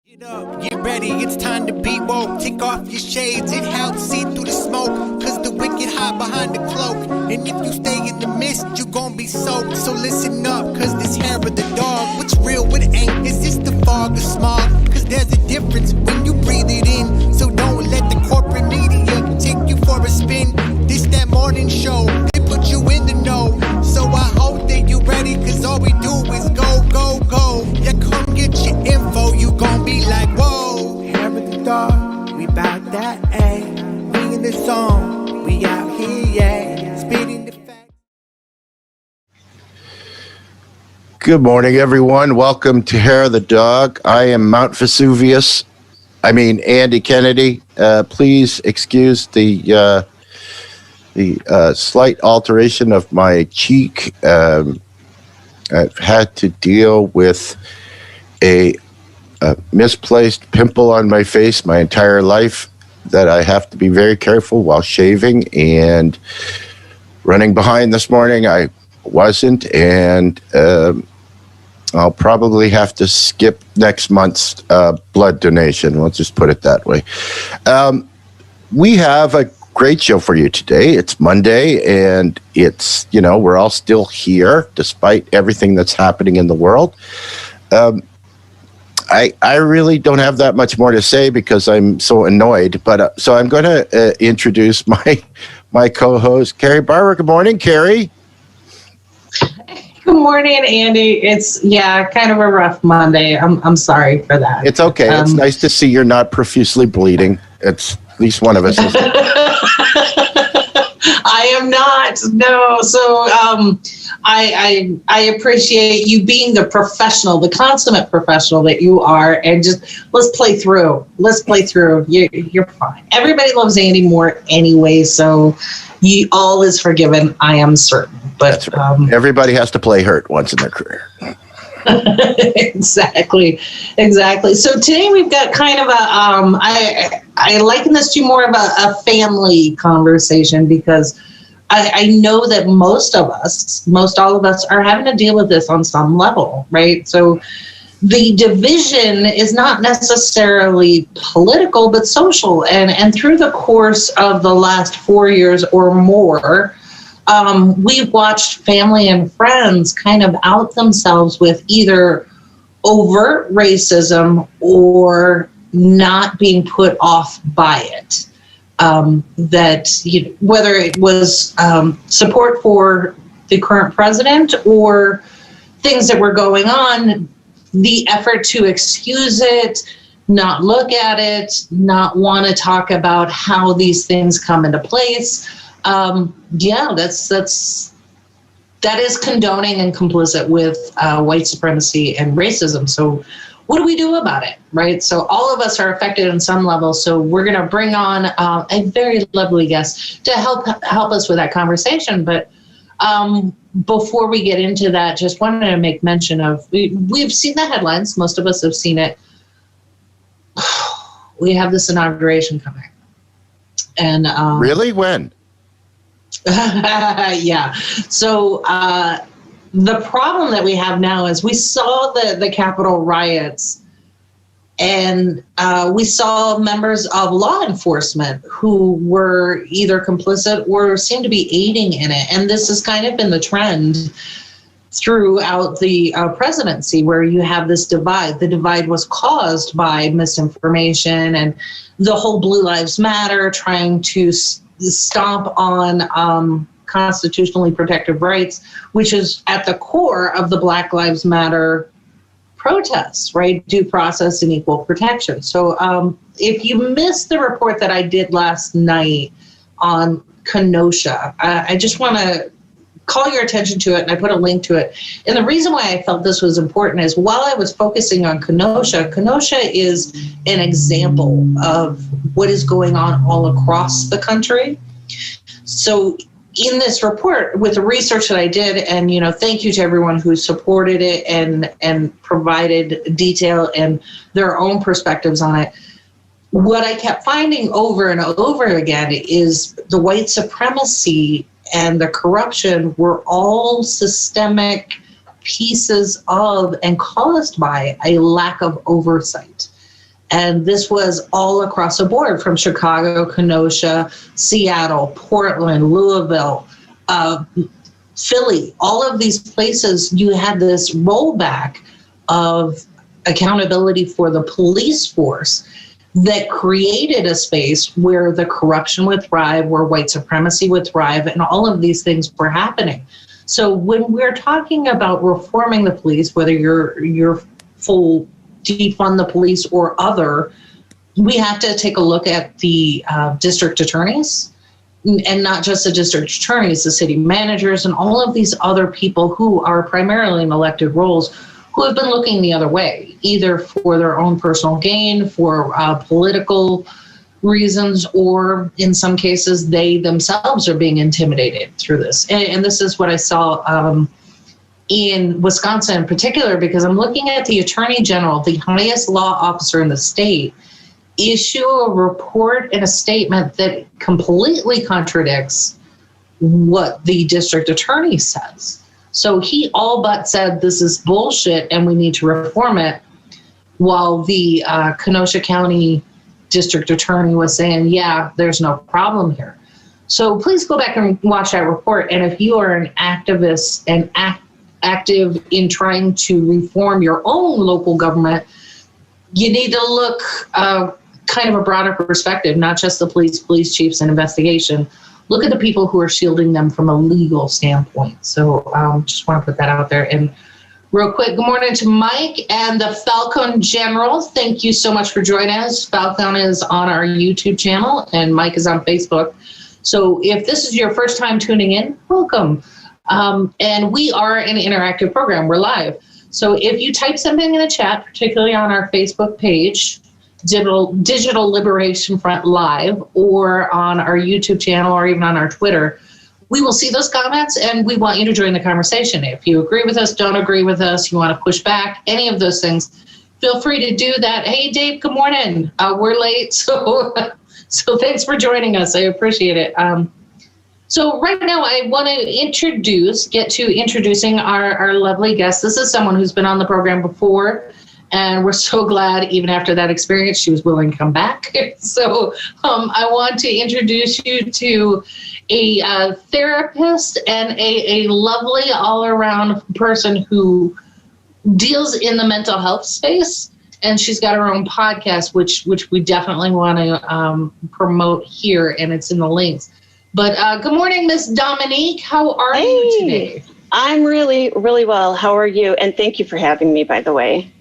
Get up, get ready, it's time to be woke. Take off your shades, it helps see through the smoke. Cause the wicked hide behind the cloak. And if you stay in the mist, you gon' be soaked. So listen up, cause this hair of the dog. What's real, what ain't, is this the fog or smog? Cause there's a difference when you breathe it in. So don't let the corporate media take you for a spin. This that morning show, they put you in the know. So I hope that you ready, cause all we do is go, go, go. Yeah, come get your info, you gon' be like, whoa. Hair of the dog, we bout that, ayy. We in the zone, we out here, yeah. Spitting the facts. Good morning, everyone. Welcome to Hair of the Dog. I am Andy Kennedy. Please excuse the slight alteration of my cheek. I've had to deal with a misplaced pimple on my face my entire life that I have to be very careful while shaving, and running behind this morning I wasn't, and I'll probably have to skip next month's blood donation. We'll just put it that way. We have a great show for you today. It's Monday, and it's, we're all still here despite everything that's happening in the world. I really don't have that much more to say because I'm so annoyed, but so I'm going to introduce my co-host, Kerri Barber. Good morning, Kerri. Good morning, Andy. It's kind of a rough Monday. I'm sorry for that. It's okay. It's nice to see you're not profusely bleeding. It's at least one of us is. I am not. No. So I appreciate you being the professional, the consummate professional that you are, and just let's play through. You're fine. Everybody loves Andy more anyway, so all is forgiven. I am certain. But that's right. Everybody has to play hurt once in their career. Exactly. So today we've got kind of I liken this to more of a family conversation, because I know that most all of us are having to deal with this on some level, right? So the division is not necessarily political, but social. And through the course of the last 4 years or more, we've watched family and friends kind of out themselves with either overt racism or not being put off by it. Whether it was support for the current president or things that were going on, the effort to excuse it, not look at it, not want to talk about how these things come into place. That is condoning and complicit with white supremacy and racism. So what do we do about it, right? So all of us are affected on some level. So we're going to bring on a very lovely guest to help us with that conversation. But before we get into that, just wanted to make mention of, we've seen the headlines. Most of us have seen it. We have this inauguration coming. And really? When? Yeah. So the problem that we have now is we saw the Capitol riots, and we saw members of law enforcement who were either complicit or seemed to be aiding in it. And this has kind of been the trend throughout the presidency, where you have this divide. The divide was caused by misinformation and the whole Blue Lives Matter, trying to stomp on constitutionally protected rights, which is at the core of the Black Lives Matter protests, right? Due process and equal protection. So if you missed the report that I did last night on Kenosha, I just want to call your attention to it, and I put a link to it. And the reason why I felt this was important is, while I was focusing on Kenosha is an example of what is going on all across the country. So in this report, with the research that I did, and thank you to everyone who supported it and provided detail and their own perspectives on it, what I kept finding over and over again is the white supremacy and the corruption were all systemic pieces of and caused by a lack of oversight. And this was all across the board, from Chicago, Kenosha, Seattle, Portland, Louisville, Philly. All of these places, you had this rollback of accountability for the police force that created a space where the corruption would thrive, where white supremacy would thrive, and all of these things were happening. So when we're talking about reforming the police, whether you're full defund the police or other, we have to take a look at the district attorneys, and not just the district attorneys, the city managers, and all of these other people who are primarily in elected roles, who have been looking the other way, either for their own personal gain, for political reasons, or in some cases, they themselves are being intimidated through this. And this is what I saw in Wisconsin in particular, because I'm looking at the Attorney General, the highest law officer in the state, issue a report and a statement that completely contradicts what the district attorney says. So he all but said this is bullshit and we need to reform it, while the Kenosha County district attorney was saying, yeah, there's no problem here. So please go back and watch that report. And if you are an activist and active in trying to reform your own local government, you need to look kind of a broader perspective, not just the police chiefs and investigation. Look at the people who are shielding them from a legal standpoint. So just want to put that out there. And real quick, good morning to Mike and the Falcon General. Thank you so much for joining us. Falcon is on our YouTube channel and Mike is on Facebook. So if this is your first time tuning in, welcome. And we are an interactive program. We're live. So if you type something in the chat, particularly on our Facebook page, Digital Liberation Front Live, or on our YouTube channel, or even on our Twitter, we will see those comments and we want you to join the conversation. If you agree with us, don't agree with us, you want to push back, any of those things, feel free to do that. Hey, Dave, good morning. We're late, so thanks for joining us. I appreciate it. So right now I want to get to introducing our lovely guest. This is someone who's been on the program before, and we're so glad even after that experience, she was willing to come back. So I want to introduce you to a therapist and a lovely all-around person who deals in the mental health space. And she's got her own podcast, which we definitely want to promote here, and it's in the links. But good morning, Miss Dominique. How are you today? I'm really, really well. How are you? And thank you for having me, by the way.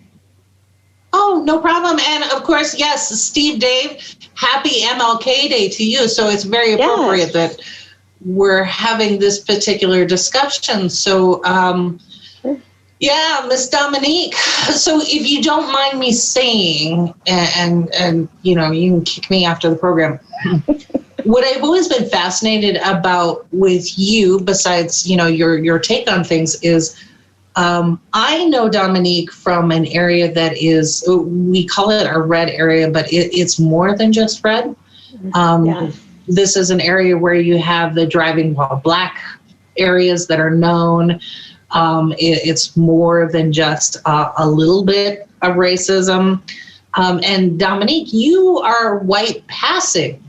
Oh, no problem. And of course, yes, Steve Dave, happy MLK Day to you. So it's very appropriate that we're having this particular discussion. So, yeah, Miss Dominique. So if you don't mind me saying, and you know, you can kick me after the program. What I've always been fascinated about with you, besides, you know, your take on things, is I know Dominique from an area that is, we call it a red area, but it's more than just red. This is an area where you have the driving while black areas that are known. It's more than just a little bit of racism. And Dominique, you are white passing.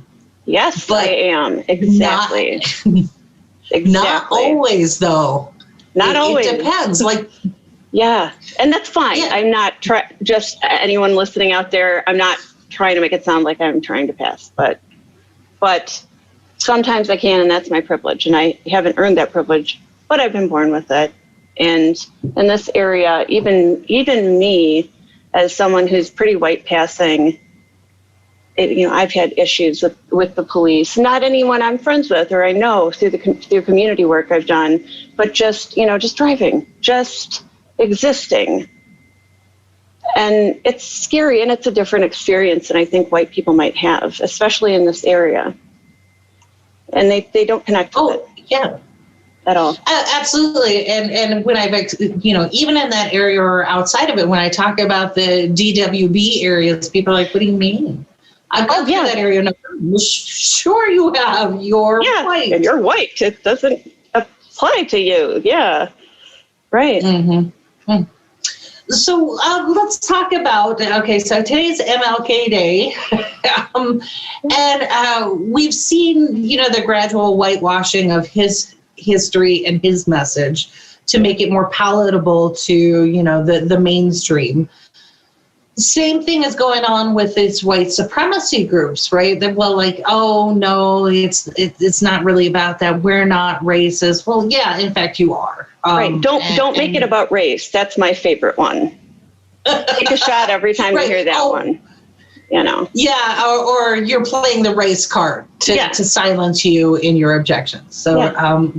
Yes, I am. Exactly. Not always, though. Not always. It depends. Yeah, and that's fine. Yeah. I'm not just anyone listening out there. I'm not trying to make it sound like I'm trying to pass, but sometimes I can, and that's my privilege. And I haven't earned that privilege, but I've been born with it. And in this area, even me, as someone who's pretty white passing, I've had issues with the police. Not anyone I'm friends with or I know through community work I've done, but just driving, just existing. And it's scary, and it's a different experience than I think white people might have, especially in this area. And they don't connect with it. Yeah. At all. Absolutely. And when I've, even in that area or outside of it, when I talk about the DWB areas, people are like, what do you mean? I've gone through that area. No, sure you have. You're white. And you're white. It doesn't apply to you. Yeah. Right. Mm-hmm. So let's talk about, okay, so today's MLK Day, and we've seen, the gradual whitewashing of his history and his message to make it more palatable to, the mainstream. Same thing is going on with these white supremacy groups, right? That, well, like, oh no, it's not really about that. We're not racist. Well, yeah, in fact, you are. Right. Don't make it about race. That's my favorite one. Take a shot every time you hear that one. Yeah, or you're playing the race card to silence you in your objections. So.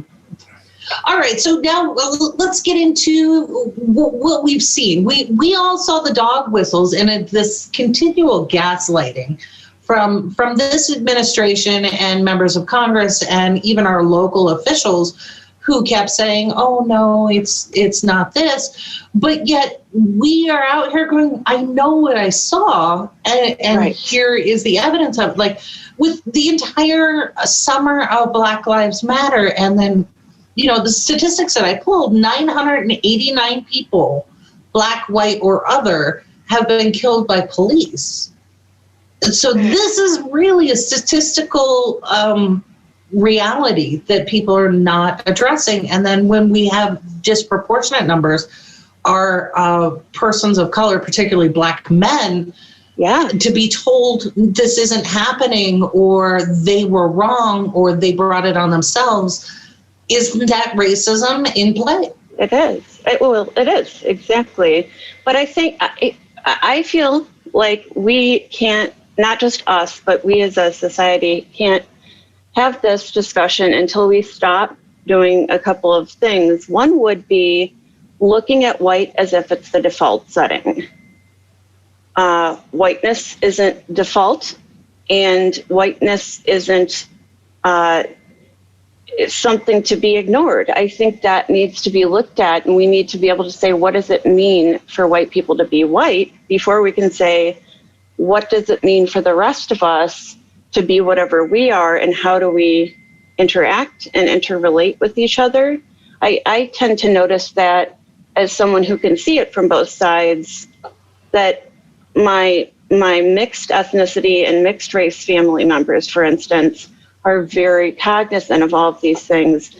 All right, so now let's get into what we've seen. We all saw the dog whistles and this continual gaslighting from this administration and members of Congress and even our local officials who kept saying, "Oh no, it's not this," but yet we are out here going, "I know what I saw," and here is the evidence of, like, with the entire summer of Black Lives Matter, and then. The statistics that I pulled, 989 people, black, white, or other, have been killed by police. And so this is really a statistical reality that people are not addressing. And then when we have disproportionate numbers, are persons of color, particularly black men, to be told this isn't happening, or they were wrong, or they brought it on themselves. Isn't that racism in play? It is. It is, exactly. But I think, I feel like we can't, not just us, but we as a society can't have this discussion until we stop doing a couple of things. One would be looking at white as if it's the default setting. Whiteness isn't default, and whiteness isn't something to be ignored. I think that needs to be looked at, and we need to be able to say, what does it mean for white people to be white, before we can say, what does it mean for the rest of us to be whatever we are, and how do we interact and interrelate with each other? I tend to notice that, as someone who can see it from both sides, that my mixed ethnicity and mixed race family members, for instance, are very cognizant of all of these things,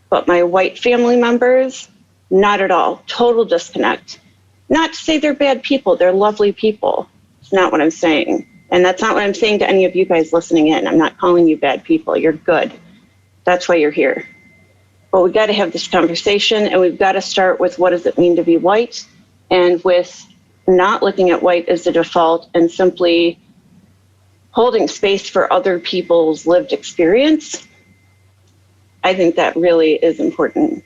but my white family members, not at all. Total disconnect. Not to say they're bad people, they're lovely people. It's not what I'm saying. And that's not what I'm saying to any of you guys listening in. I'm not calling you bad people, you're good. That's why you're here. But we gotta have this conversation, and we've gotta start with, what does it mean to be white? And with not looking at white as the default, and simply holding space for other people's lived experience. I think that really is important.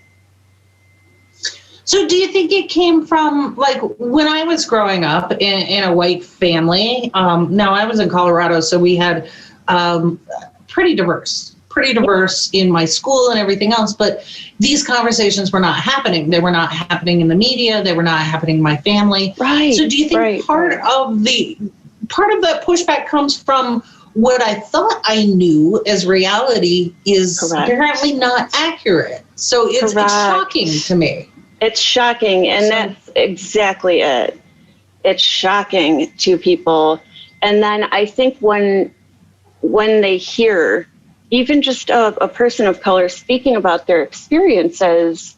So do you think it came from, like, when I was growing up in a white family, now I was in Colorado, so we had pretty diverse in my school and everything else, but these conversations were not happening. They were not happening in the media. They were not happening in my family. Right. So do you think part of that pushback comes from what I thought I knew as reality is apparently not accurate? So it's shocking to me. It's shocking, and that's exactly it. It's shocking to people. And then I think when they hear even just a person of color speaking about their experiences,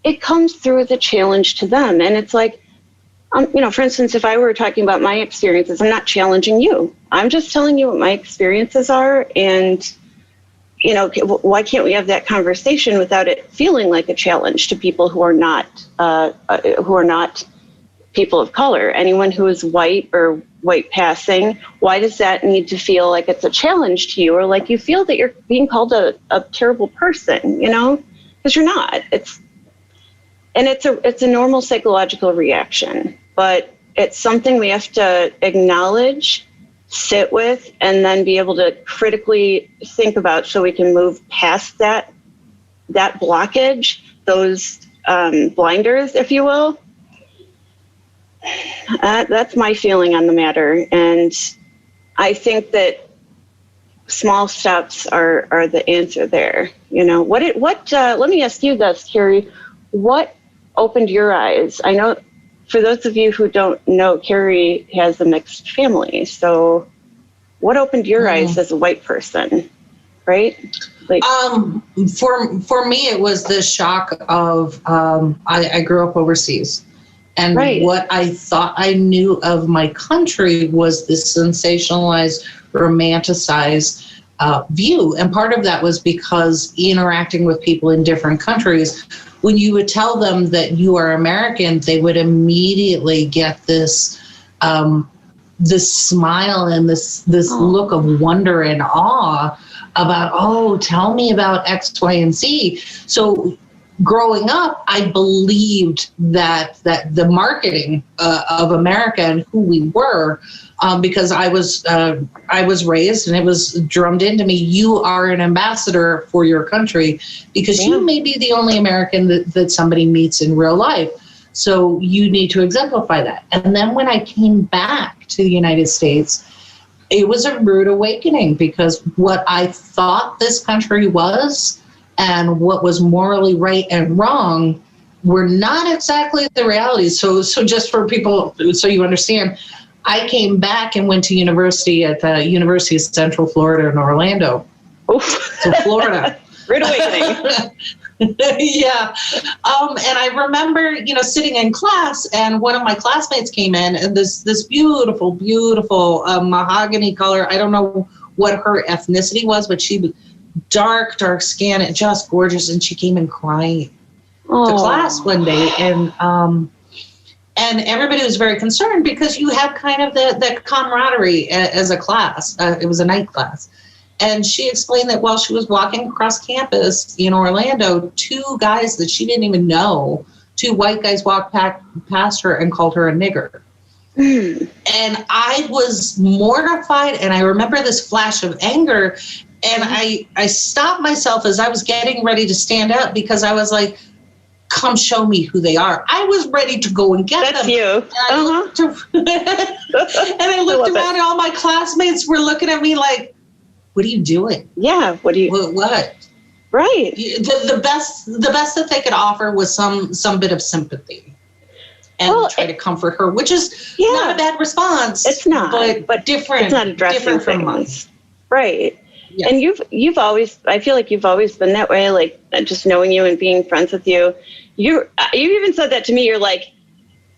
it comes through as a challenge to them. And it's like, for instance, if I were talking about my experiences, I'm not challenging you. I'm just telling you what my experiences are. And, why can't we have that conversation without it feeling like a challenge to people who are not people of color? Anyone who is white or white passing, why does that need to feel like it's a challenge to you, or like you feel that you're being called a terrible person, because you're not. It's a normal psychological reaction, but it's something we have to acknowledge, sit with, and then be able to critically think about, so we can move past that blockage, those blinders, if you will. That's my feeling on the matter. And I think that small steps are the answer there. Let me ask you this, Kerri, what opened your eyes? I know for those of you who don't know, Kerri has a mixed family. So what opened your eyes as a white person, right? Like, for me, it was the shock of, I grew up overseas. And what I thought I knew of my country was this sensationalized, romanticized view. And part of that was because interacting with people in different countries, when you would tell them that you are American, they would immediately get this this smile and this look of wonder and awe about, oh, tell me about X, Y, and Z. So growing up, I believed that the marketing of America and who we were, because I was raised and it was drummed into me, you are an ambassador for your country because you may be the only American that somebody meets in real life. So you need to exemplify that. And then when I came back to the United States, it was a rude awakening because what I thought this country was and what was morally right and wrong were not exactly the reality. So just for people, so you understand, I came back and went to university at the University of Central Florida in Orlando. Oof. So Florida. Rude awakening. Yeah. And I remember, sitting in class and one of my classmates came in and this beautiful, beautiful mahogany color. I don't know what her ethnicity was, but she was dark skin and just gorgeous. And she came in crying to class one day. And everybody was very concerned because you had kind of that camaraderie as a class. It was a night class. And she explained that while she was walking across campus in Orlando, two guys that she didn't even know, two white guys walked past her and called her a nigger. And I was mortified, and I remember this flash of anger, and I stopped myself as I was getting ready to stand up because I was like, come show me who they are. I was ready to go and get them. That's you. And I looked around and all my classmates were looking at me like, what are you doing? Yeah. What? Right. The best that they could offer was some bit of sympathy and try to comfort her, which is not a bad response. It's not, but different. It's not addressing from things. Right. Yes. And you've always, I feel like you've always been that way. Like just knowing you and being friends with you. You even said that to me. You're like,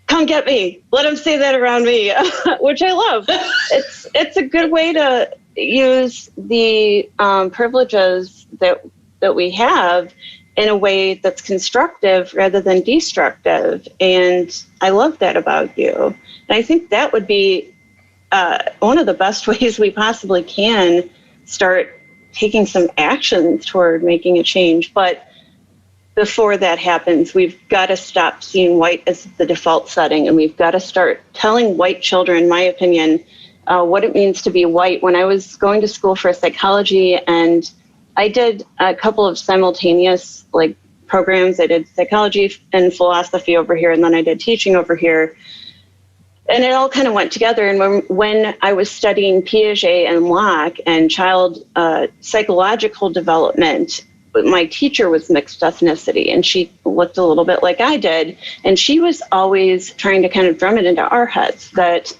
come get me. Let them say that around me, which I love. It's a good way to use the privileges that we have in a way that's constructive rather than destructive. And I love that about you. And I think that would be one of the best ways we possibly can start taking some action toward making a change. But before that happens, we've got to stop seeing white as the default setting, and we've got to start telling white children, in my opinion, what it means to be white. When I was going to school for psychology, and I did a couple of simultaneous programs. I did psychology and philosophy over here, and then I did teaching over here. And it all kind of went together. And when I was studying Piaget and Locke and child psychological development, my teacher was mixed ethnicity, and she looked a little bit like I did. And she was always trying to kind of drum it into our heads that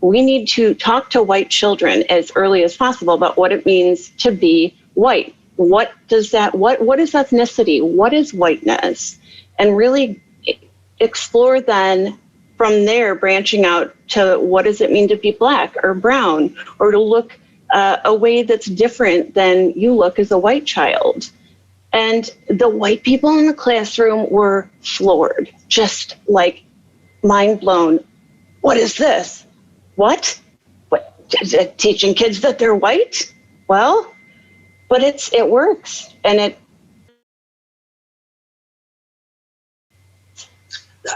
we need to talk to white children as early as possible about what it means to be white. What is ethnicity? What is whiteness? And really explore then from there, branching out to what does it mean to be black or brown, or to look a way that's different than you look as a white child. And the white people in the classroom were floored, just like mind blown. What is this? What? Teaching kids that they're white? Well, but it works, and it.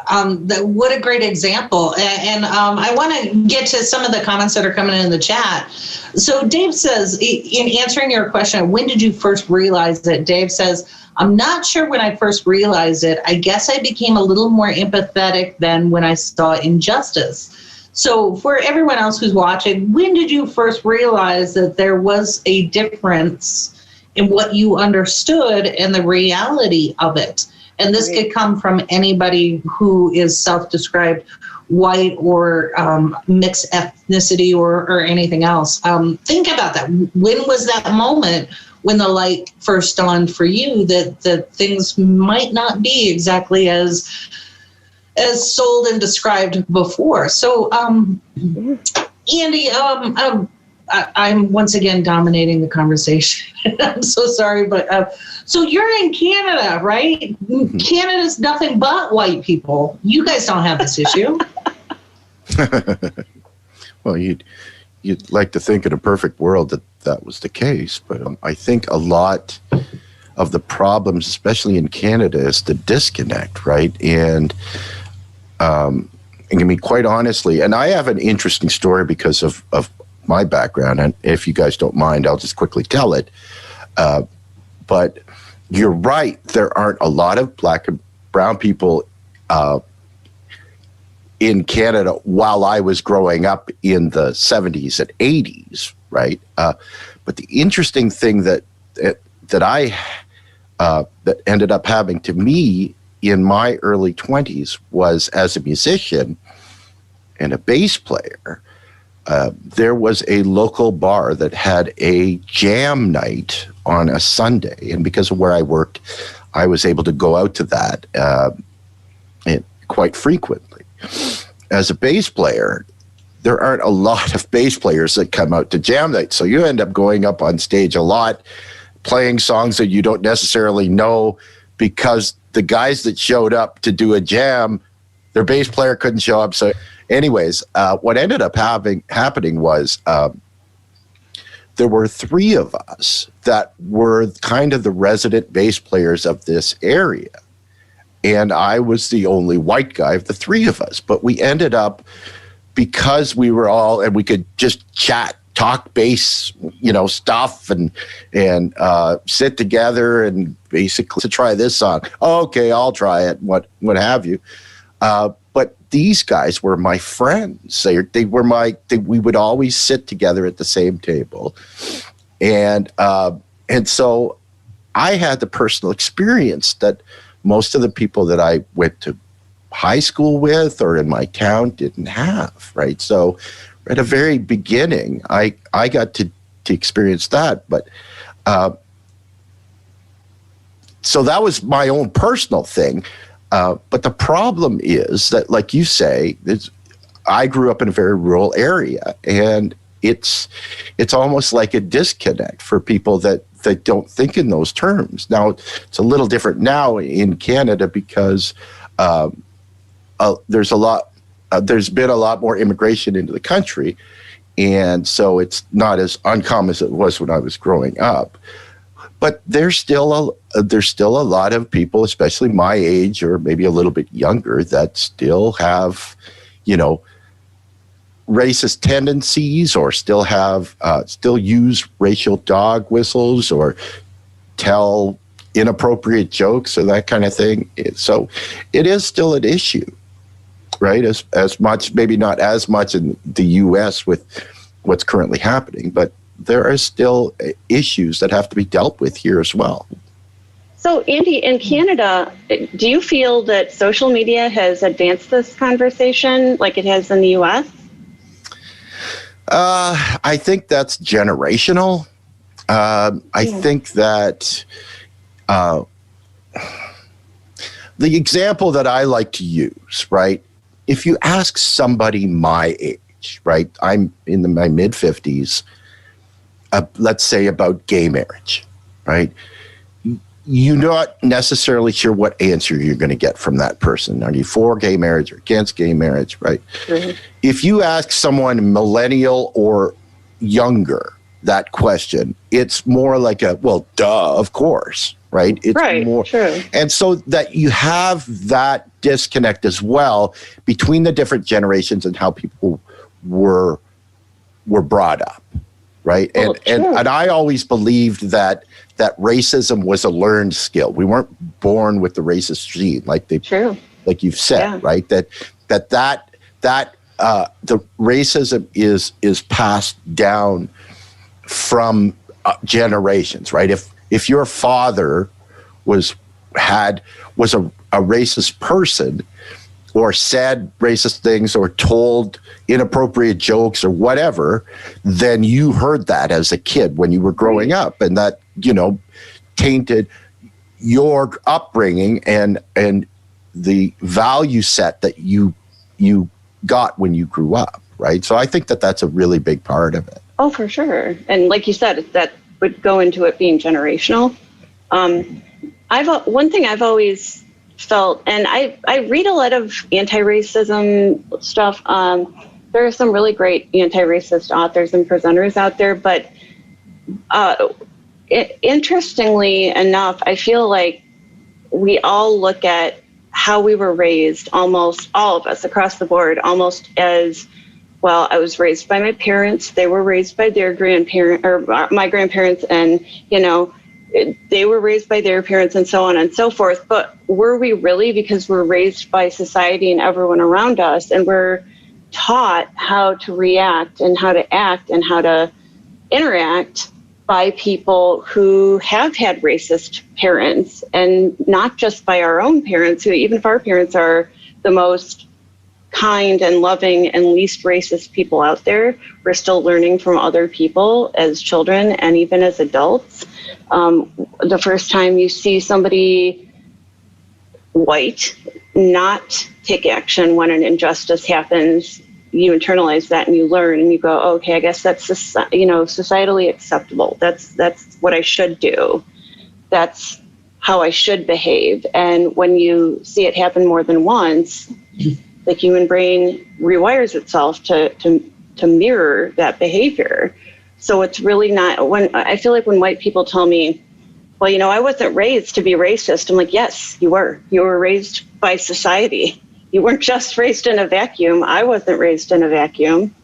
What a great example. And I want to get to some of the comments that are coming in the chat. So Dave says, in answering your question, when did you first realize it? Dave says, I'm not sure when I first realized it. I guess I became a little more empathetic than when I saw injustice. So for everyone else who's watching, when did you first realize that there was a difference in what you understood and the reality of it? And this could come from anybody who is self-described white or mixed ethnicity or anything else. Think about that. When was that moment when the light first dawned for you that things might not be exactly as sold and described before? So, Andy, I'm once again dominating the conversation. I'm so sorry, but so you're in Canada, right? Canada's nothing but white people. You guys don't have this issue. Well, you'd like to think in a perfect world that was the case, but I think a lot of the problems, especially in Canada, is the disconnect, right? And I mean, quite honestly, and I have an interesting story because of my background, and if you guys don't mind, I'll just quickly tell it. But you're right, there aren't a lot of black and brown people in Canada while I was growing up in the 70s and 80s, right? But the interesting thing that ended up happening to me in my early 20s was, as a musician and a bass player, there was a local bar that had a jam night on a Sunday. And because of where I worked, I was able to go out to that quite frequently. As a bass player, there aren't a lot of bass players that come out to jam night. So you end up going up on stage a lot, playing songs that you don't necessarily know, because the guys that showed up to do a jam, their bass player couldn't show up. So anyways, what ended up happening was there were three of us that were kind of the resident bass players of this area. And I was the only white guy of the three of us. But we ended up, because we were all, and we could just chat, talk bass, stuff, and sit together and basically to try this song. Oh, okay, I'll try it. What have you? But these guys were my friends. They were we would always sit together at the same table, and so I had the personal experience that most of the people that I went to high school with or in my town didn't have, right? So at the very beginning, I got to experience that. But so that was my own personal thing. But the problem is that, like you say, I grew up in a very rural area, and it's almost like a disconnect for people that don't think in those terms. Now, it's a little different now in Canada because there's been a lot more immigration into the country, and so it's not as uncommon as it was when I was growing up. But there's still a lot of people, especially my age or maybe a little bit younger, that still have, racist tendencies, or still use racial dog whistles or tell inappropriate jokes or that kind of thing. So it is still an issue, right? As much, maybe not as much in the U.S. with what's currently happening, but there are still issues that have to be dealt with here as well. So, Andy, in Canada, do you feel that social media has advanced this conversation like it has in the U.S.? I think that's generational. I think that the example that I like to use, right? If you ask somebody my age, right? I'm in my mid-50s, let's say about gay marriage, right? You're not necessarily sure what answer you're going to get from that person. Are you for gay marriage or against gay marriage, right? Mm-hmm. If you ask someone millennial or younger that question, it's more like well, duh, of course, right? It's right, more, true. And so that you have that disconnect as well between the different generations and how people were brought up, right? Well, and I always believed that racism was a learned skill. We weren't born with the racist gene, like you've said, right? That the racism is passed down from generations, right? If your father was was a racist person, or said racist things, or told inappropriate jokes or whatever, then you heard that as a kid when you were growing up, and that, tainted your upbringing and the value set that you got when you grew up, right? So I think that that's a really big part of it. Oh, for sure. And like you said, that would go into it being generational. One thing I've always felt, and I read a lot of anti-racism stuff. There are some really great anti-racist authors and presenters out there, but interestingly enough, I feel like we all look at how we were raised, almost all of us across the board, almost as, well, I was raised by my parents, they were raised by their grandparents, or my grandparents, and, they were raised by their parents, and so on and so forth. But were we really? Because we're raised by society and everyone around us, and we're taught how to react and how to act and how to interact by people who have had racist parents, and not just by our own parents, who, even if our parents are the most kind and loving and least racist people out there, we're still learning from other people as children and even as adults. The first time you see somebody white not take action when an injustice happens, you internalize that and you learn and you go, okay, I guess that's societally acceptable. That's what I should do. That's how I should behave. And when you see it happen more than once, the human brain rewires itself to mirror that behavior. So it's really not, when I feel like when white people tell me, well, I wasn't raised to be racist, I'm like, yes, you were. You were raised by society. You weren't just raised in a vacuum. I wasn't raised in a vacuum.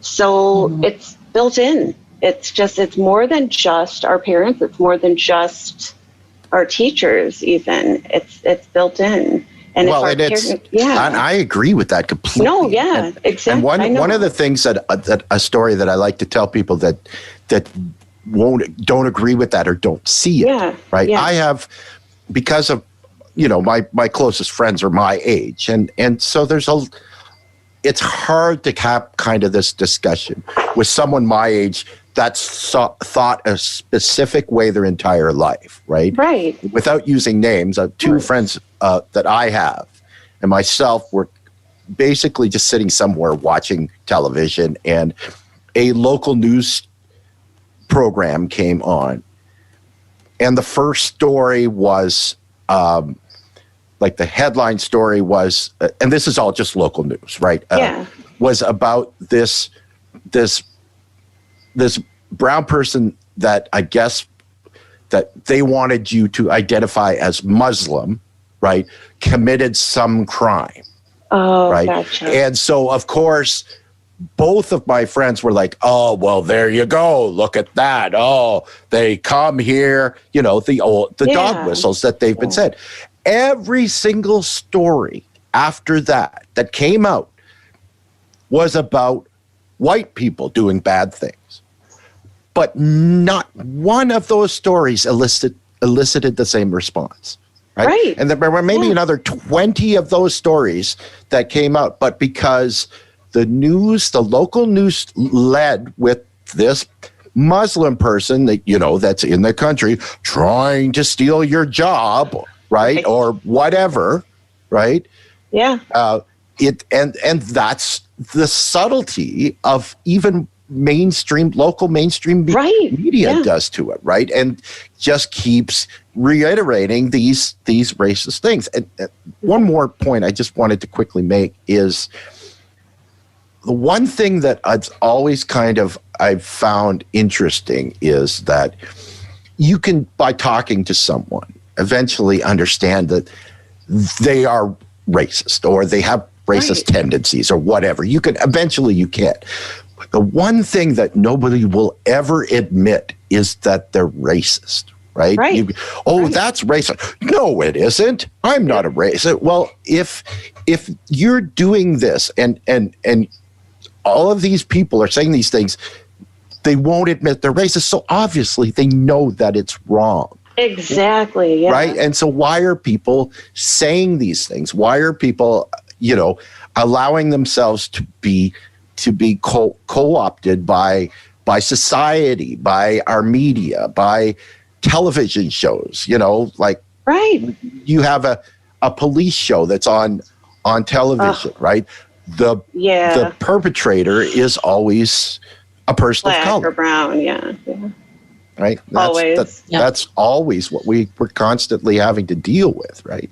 So it's built in. It's more than just our parents. It's more than just our teachers even. It's built in. And well, and I agree with that completely. No, yeah, exactly. And one of the things that a story that I like to tell people that don't agree with that or don't see it, right? Yeah. I have, because of my closest friends are my age, and so it's hard to have kind of this discussion with someone my age that's thought a specific way their entire life, right? Right. Without using names, two friends that I have and myself were basically just sitting somewhere watching television, and a local news program came on, and the first story was like the headline story was, and this is all just local news, right? Was about this brown person that I guess that they wanted you to identify as Muslim, right? Committed some crime. Oh, right. Gotcha. And so, of course, both of my friends were like, oh, well, there you go. Look at that. Oh, they come here, the dog whistles that they've been said. Every single story after that came out was about white people doing bad things. But not one of those stories elicited the same response. Right. And there were maybe another 20 of those stories that came out. But because the local news led with this Muslim person that, that's in the country trying to steal your job, right? Or whatever, right? Yeah. And that's the subtlety of even local mainstream media does to it, right? And just keeps reiterating these racist things. And one more point I just wanted to quickly make is the one thing that I've found interesting is that you can, by talking to someone, eventually understand that they are racist or they have racist tendencies or whatever. You can. But the one thing that nobody will ever admit is that they're racist, right? That's racist. No, it isn't. I'm not a racist. Well, if you're doing this and all of these people are saying these things, they won't admit they're racist. So obviously they know that it's wrong. Exactly. Yeah. Right. And so why are people saying these things? Why are people, allowing themselves to be co-opted by society, by our media, by television shows, Right. you have a police show that's on television, right? The perpetrator is always a person Black of color or brown. Yeah. right? That's always what we're constantly having to deal with, right?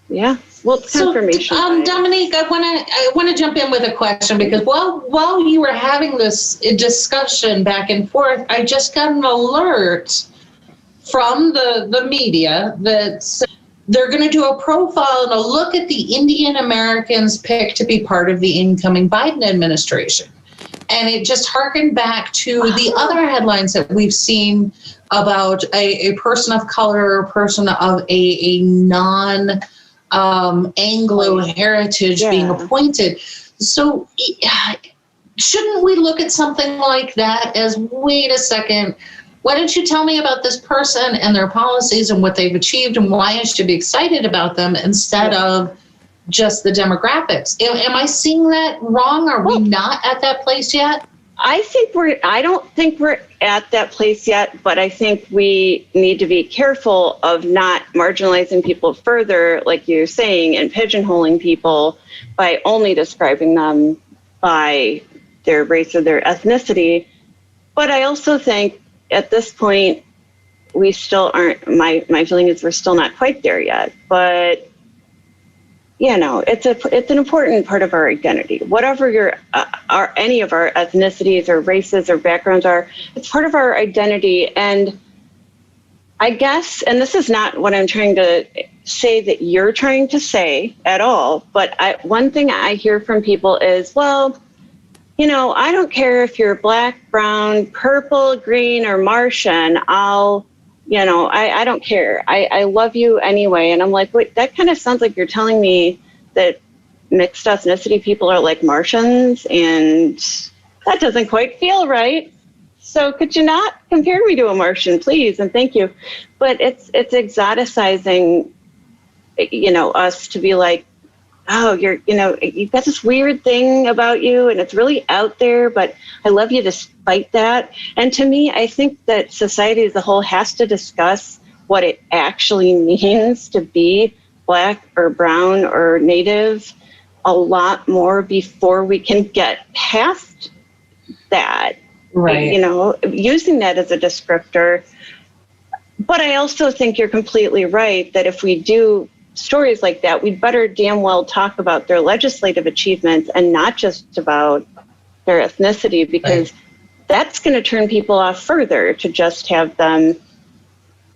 Yeah. Well, confirmation. Dominique, I want to jump in with a question because while you were having this discussion back and forth, I just got an alert from the media that they're going to do a profile and a look at the Indian Americans picked to be part of the incoming Biden administration. And it just harkened back to the other headlines that we've seen about a person of color, a person of a non-Anglo heritage being appointed. So shouldn't we look at something like that as, wait a second, why don't you tell me about this person and their policies and what they've achieved and why I should be excited about them instead of just the demographics? Am I seeing that wrong? Are we not at that place yet? I don't think we're at that place yet, but I think we need to be careful of not marginalizing people further, like you're saying, and pigeonholing people by only describing them by their race or their ethnicity. But I also think at this point, we still aren't, my feeling is we're still not quite there yet, but it's an important part of our identity. Whatever any of our ethnicities or races or backgrounds are, it's part of our identity. And I guess, and this is not what I'm trying to say that you're trying to say at all, but one thing I hear from people is, well, I don't care if you're black, brown, purple, green, or Martian. I don't care. I love you anyway. And I'm like, wait, that kind of sounds like you're telling me that mixed ethnicity people are like Martians, and that doesn't quite feel right. So could you not compare me to a Martian, please? And thank you. But it's exoticizing, us to be like, oh, you've got this weird thing about you and it's really out there, but I love you despite that. And to me, I think that society as a whole has to discuss what it actually means to be black or brown or native a lot more before we can get past that, right? Using that as a descriptor. But I also think you're completely right that if we do stories like that, we'd better damn well talk about their legislative achievements and not just about their ethnicity, because that's going to turn people off further to just have them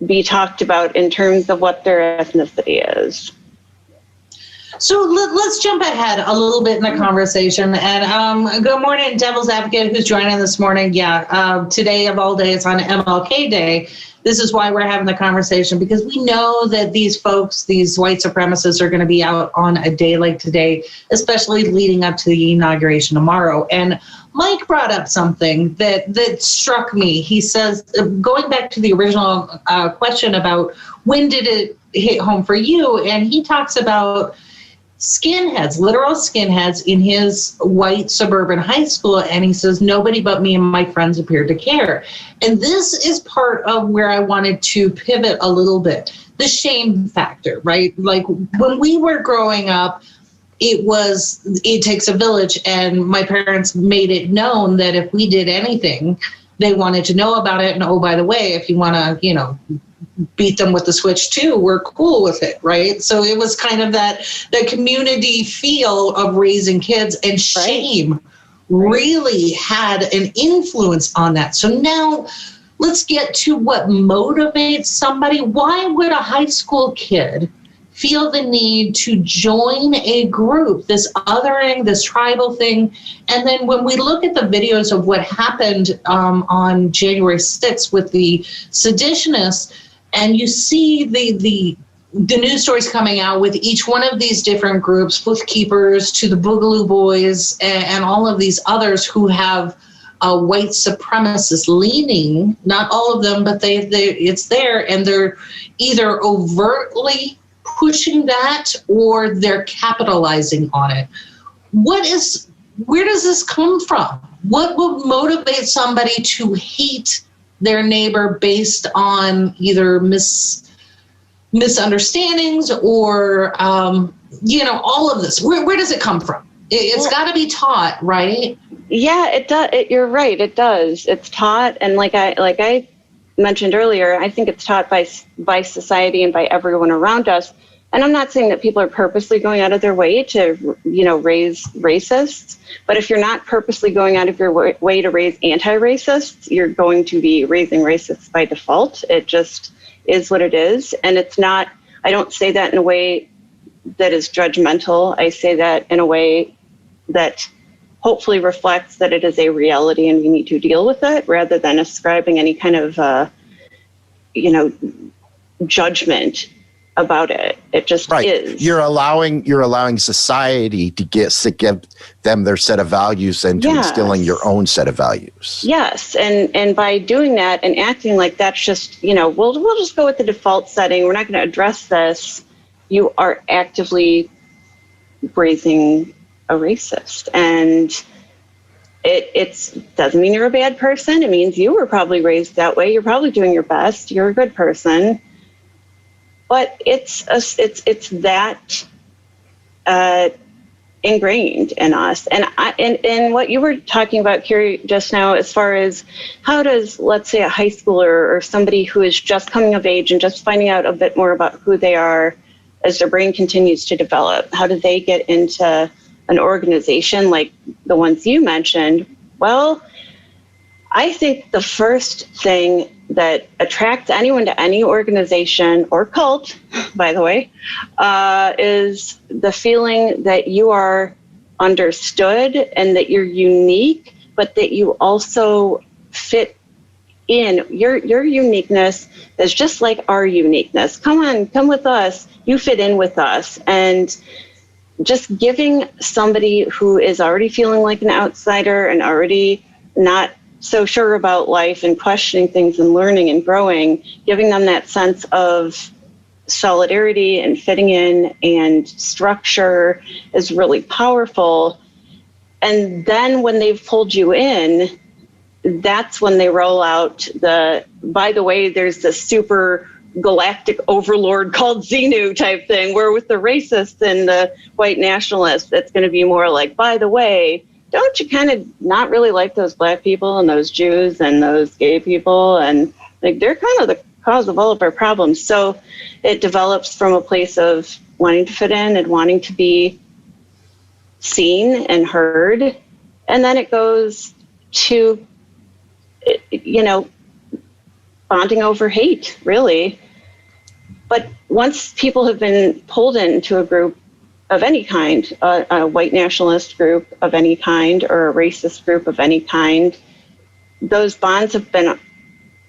be talked about in terms of what their ethnicity is. So let's jump ahead a little bit in the conversation. And good morning, Devil's Advocate, who's joining this morning. Today of all days on MLK Day. This is why we're having the conversation, because we know that these folks, these white supremacists, are going to be out on a day like today, especially leading up to the inauguration tomorrow. And Mike brought up something that struck me. He says, going back to the original question about when did it hit home for you, and he talks about skinheads, literal skinheads in his white suburban high school. And he says, nobody but me and my friends appeared to care. And this is part of where I wanted to pivot a little bit. The shame factor, right? Like when we were growing up, it takes a village. And my parents made it known that if we did anything, they wanted to know about it. And oh, by the way, if you want to, beat them with the switch too, we're cool with it, right? So it was kind of that community feel of raising kids, and shame really had an influence on that. So now let's get to what motivates somebody. Why would a high school kid feel the need to join a group, this othering, this tribal thing? And then when we look at the videos of what happened on January 6th with the seditionists, and you see the news stories coming out with each one of these different groups, Booth Keepers to the Boogaloo Boys and all of these others who have white supremacist leaning. Not all of them, but it's there, and they're either overtly pushing that or they're capitalizing on it. Where does this come from? What would motivate somebody to hate their neighbor based on either misunderstandings or, all of this? Where does it come from? It's got to be taught, right? Yeah, it does. You're right. It does. It's taught. And like I mentioned earlier, I think it's taught by society and by everyone around us. And I'm not saying that people are purposely going out of their way to, raise racists. But if you're not purposely going out of your way to raise anti-racists, you're going to be raising racists by default. It just is what it is. And it's not, I don't say that in a way that is judgmental. I say that in a way that hopefully reflects that it is a reality and we need to deal with it, rather than ascribing any kind of, judgment about it. It just is. You're allowing society to give them their set of values and to instilling your own set of values. Yes, and by doing that and acting like that's just, we'll just go with the default setting. We're not going to address this. You are actively raising a racist, and it doesn't mean you're a bad person. It means you were probably raised that way. You're probably doing your best. You're a good person. But it's that ingrained in us. And what you were talking about, Kerri, just now, as far as how does, let's say, a high schooler or somebody who is just coming of age and just finding out a bit more about who they are as their brain continues to develop, how do they get into an organization like the ones you mentioned? Well, I think the first thing that attracts anyone to any organization or cult, by the way, is the feeling that you are understood and that you're unique, but that you also fit in. Your uniqueness is just like our uniqueness. Come with us. You fit in with us. And just giving somebody who is already feeling like an outsider and already not so sure about life and questioning things and learning and growing, giving them that sense of solidarity and fitting in and structure is really powerful. And then when they've pulled you in, that's when they roll out by the way, there's this super galactic overlord called Xenu type thing, where with the racists and the white nationalists, it's going to be more like, by the way, don't you kind of not really like those black people and those Jews and those gay people? And like, they're kind of the cause of all of our problems. So it develops from a place of wanting to fit in and wanting to be seen and heard. And then it goes to, bonding over hate, really. But once people have been pulled into a group of any kind, a white nationalist group of any kind, or a racist group of any kind, those bonds have been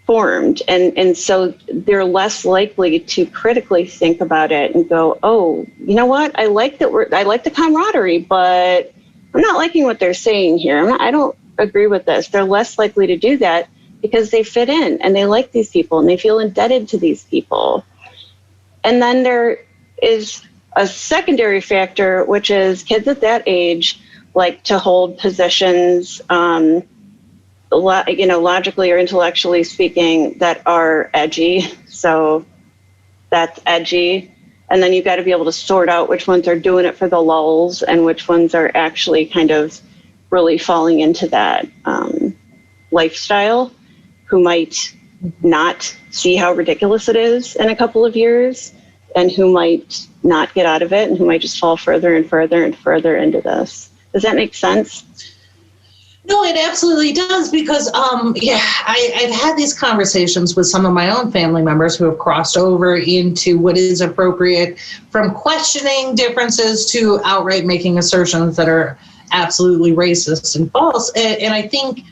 formed. And so they're less likely to critically think about it and go, oh, you know what? I like the camaraderie, but I'm not liking what they're saying here. I don't agree with this. They're less likely to do that because they fit in and they like these people and they feel indebted to these people. And then there is a secondary factor, which is kids at that age like to hold positions, logically or intellectually speaking, that are edgy. So that's edgy. And then you've got to be able to sort out which ones are doing it for the lulz and which ones are actually kind of really falling into that lifestyle, who might not see how ridiculous it is in a couple of years, and who might not get out of it, and who might just fall further and further and further into this. Does that make sense? No, it absolutely does, because I've had these conversations with some of my own family members who have crossed over into what is appropriate, from questioning differences to outright making assertions that are absolutely racist and false. And I think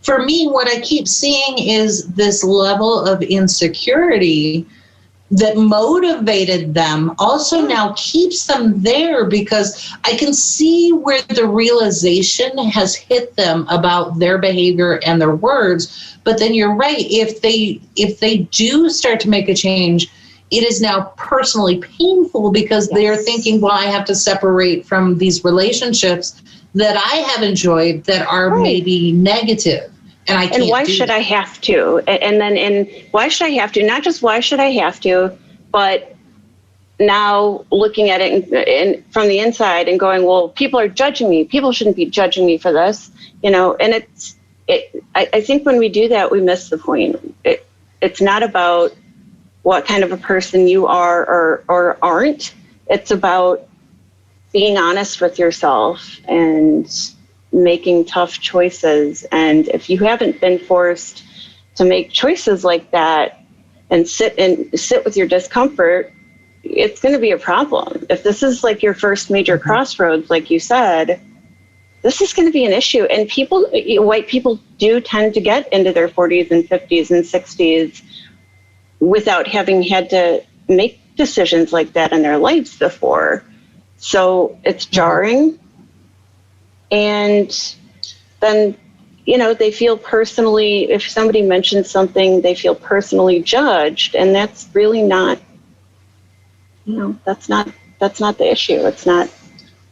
for me, what I keep seeing is this level of insecurity that motivated them also now keeps them there, because I can see where the realization has hit them about their behavior and their words. But then you're right, if they do start to make a change, it is now personally painful, because they're thinking, well, I have to separate from these relationships that I have enjoyed that are maybe negative. And I can't. And why should I have to? And why should I have to? Not just why should I have to, but now looking at it from the inside and going, well, people are judging me. People shouldn't be judging me for this, And I think when we do that, we miss the point. It's not about what kind of a person you are or aren't. It's about being honest with yourself and making tough choices. And if you haven't been forced to make choices like that and sit with your discomfort, it's going to be a problem. If this is like your first major crossroads, like you said, this is going to be an issue. And white people do tend to get into their 40s and 50s and 60s without having had to make decisions like that in their lives before. So it's jarring. And then, they feel personally, if somebody mentions something, they feel personally judged. And that's really not, that's not the issue. It's not.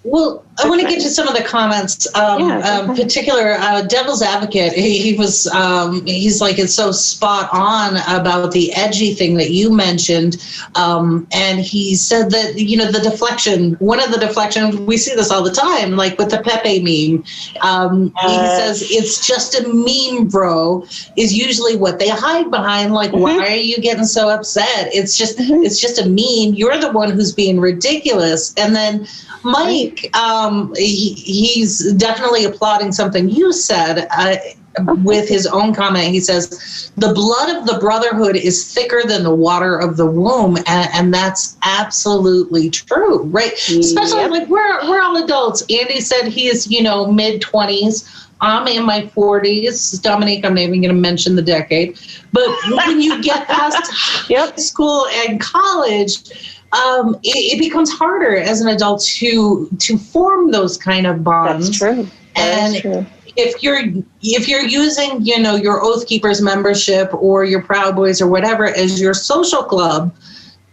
Well, I want to get to some of the comments. Particular Devil's Advocate. He's like, it's so spot on about the edgy thing that you mentioned, and he said that the deflection. One of the deflections, we see this all the time, like with the Pepe meme. He says it's just a meme, bro. Is usually what they hide behind. Like, why are you getting so upset? It's just a meme. You're the one who's being ridiculous. And then Mike. He's definitely applauding something you said with his own comment. He says, the blood of the brotherhood is thicker than the water of the womb. And that's absolutely true, right? Especially like we're all adults. Andy said he is, mid-20s. I'm in my 40s. Dominique, I'm not even going to mention the decade. But when you get past high school and college, it becomes harder as an adult to form those kind of bonds. That's true. That's true. If you're using, your Oath Keepers membership or your Proud Boys or whatever as your social club,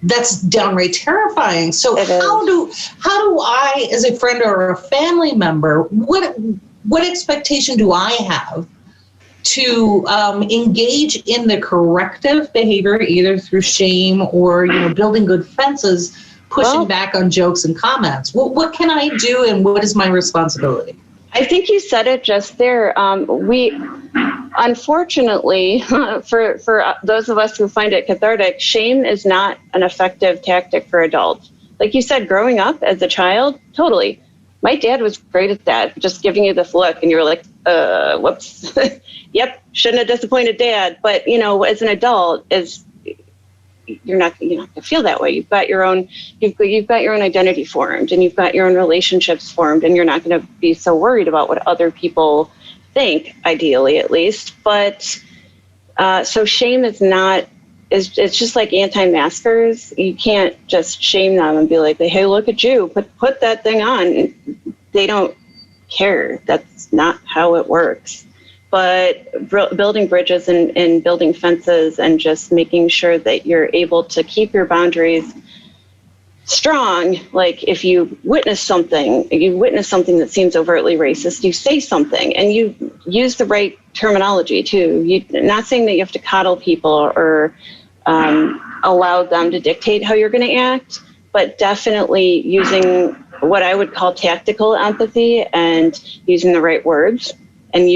that's downright terrifying. So how do I, as a friend or a family member, what expectation do I have to engage in the corrective behavior, either through shame or building good fences, pushing back on jokes and comments? What can I do, and what is my responsibility? I think you said it just there. We, unfortunately, for those of us who find it cathartic, shame is not an effective tactic for adults. Like you said, growing up as a child, totally. My dad was great at that, just giving you this look, and you're like, whoops. Yep, shouldn't have disappointed dad. But, as an adult, you're not going to feel that way. You've got your own identity formed, and you've got your own relationships formed, and you're not going to be so worried about what other people think, ideally at least. But so shame is it's just like anti-maskers. You can't just shame them and be like, hey, look at you, put that thing on. They don't care. That's not how it works. But building bridges and building fences and just making sure that you're able to keep your boundaries strong. Like if you witness something that seems overtly racist, you say something, and you use the right terminology too. You're not saying that you have to coddle people or allow them to dictate how you're going to act, but definitely using what I would call tactical empathy and using the right words and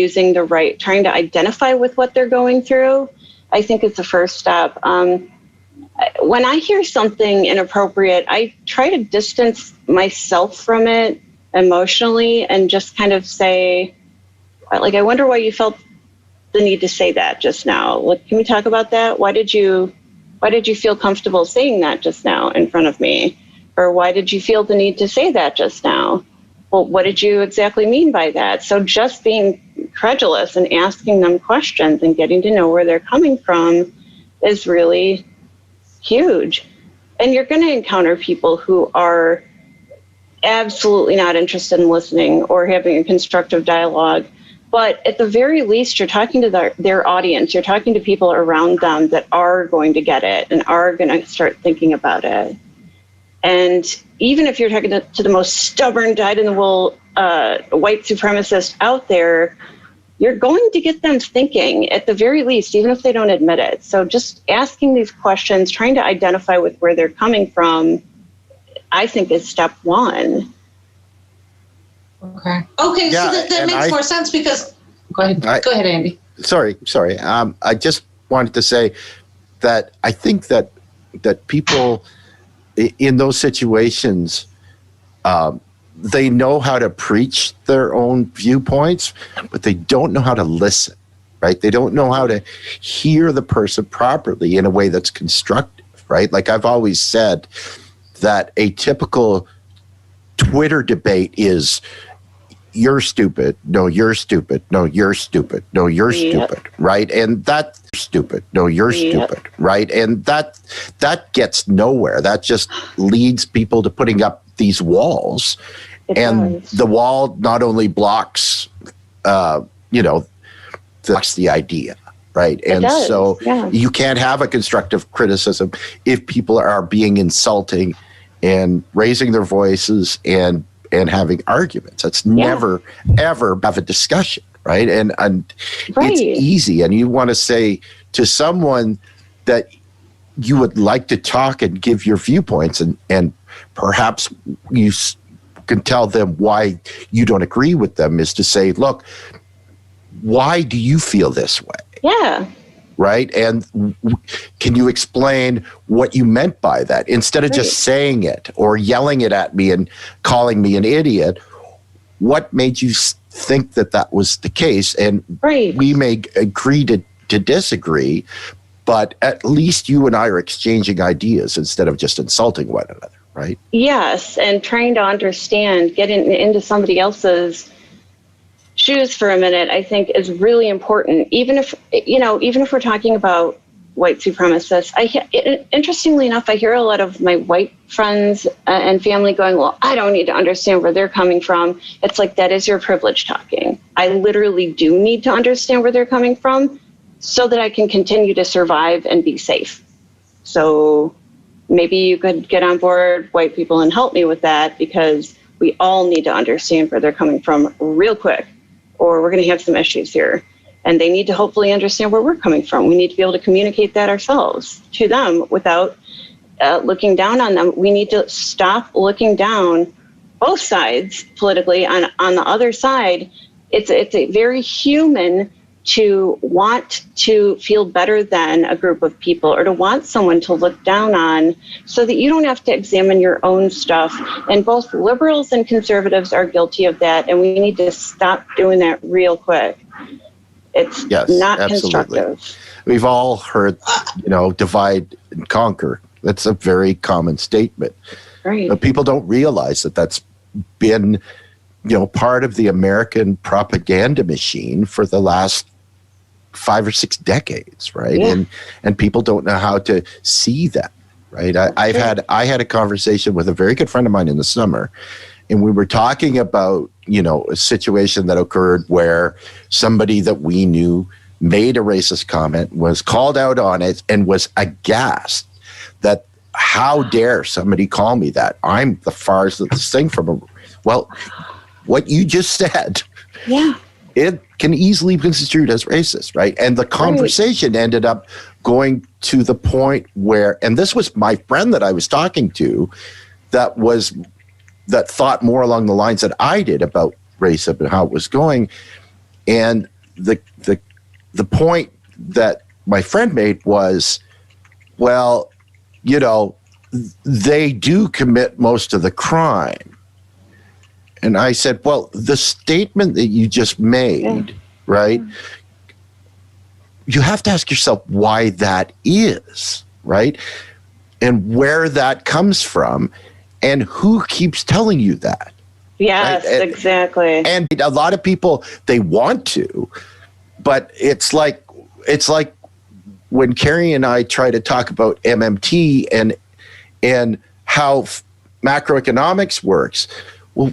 trying to identify with what they're going through, I think is the first step. When I hear something inappropriate, I try to distance myself from it emotionally and just kind of say, like, I wonder why you felt the need to say that just now. Can we talk about that? Why did you feel comfortable saying that just now in front of me? Or why did you feel the need to say that just now? Well, what did you exactly mean by that? So just being credulous and asking them questions and getting to know where they're coming from is really huge. And you're going to encounter people who are absolutely not interested in listening or having a constructive dialogue. But at the very least, you're talking to their audience. You're talking to people around them that are going to get it and are going to start thinking about it. And even if you're talking to the most stubborn, dyed-in-the-wool white supremacist out there, you're going to get them thinking at the very least, even if they don't admit it. So just asking these questions, trying to identify with where they're coming from, I think is step one. Okay, Yeah, so that makes more sense because, go ahead, Andy. Sorry. I just wanted to say that I think that people in those situations, they know how to preach their own viewpoints, but they don't know how to listen, right? They don't know how to hear the person properly in a way that's constructive, right? Like I've always said that a typical Twitter debate is, you're stupid. No, you're stupid. No, you're stupid. No, you're stupid. Right. And that's stupid. No, you're stupid. Right. And that gets nowhere. That just leads people to putting up these walls. The wall not only blocks, blocks the idea. Right. And so you can't have a constructive criticism if people are being insulting and raising their voices and having arguments. That's never, ever have a discussion, right? And it's easy. And you want to say to someone that you would like to talk and give your viewpoints, and perhaps you can tell them why you don't agree with them, is to say, look, why do you feel this way? Yeah. Right? And can you explain what you meant by that? Instead of just saying it or yelling it at me and calling me an idiot, what made you think that was the case? And we may agree to disagree, but at least you and I are exchanging ideas instead of just insulting one another, right? Yes, and trying to understand, getting into somebody else's shoes for a minute, I think is really important. Even if we're talking about white supremacists, interestingly enough, I hear a lot of my white friends and family going, well, I don't need to understand where they're coming from. It's like, that is your privilege talking. I literally do need to understand where they're coming from so that I can continue to survive and be safe. So maybe you could get on board, white people, and help me with that, because we all need to understand where they're coming from real quick, or we're going to have some issues here. And they need to hopefully understand where we're coming from. We need to be able to communicate that ourselves to them without looking down on them. We need to stop looking down both sides politically. On the other side, it's a very human to want to feel better than a group of people, or to want someone to look down on, so that you don't have to examine your own stuff. And both liberals and conservatives are guilty of that, and we need to stop doing that real quick. It's not constructive. We've all heard, divide and conquer. That's a very common statement. Right. But people don't realize that that's been, part of the American propaganda machine for the last 5 or 6 decades, right? Yeah. And people don't know how to see that, right? I had a conversation with a very good friend of mine in the summer, and we were talking about, a situation that occurred where somebody that we knew made a racist comment, was called out on it, and was aghast that, how dare somebody call me that? I'm the farthest thing from a... Well, what you just said, it can easily be construed as racist, right? And the conversation ended up going to the point where, and this was my friend that I was talking to, that thought more along the lines that I did about racism and how it was going. And the point that my friend made was, well, they do commit most of the crime. And I said, well, the statement that you just made, right? You have to ask yourself why that is, right? And where that comes from, and who keeps telling you that. Yes, right? Exactly. And a lot of people, they want to, but it's like when Kerri and I try to talk about MMT and how macroeconomics works, well,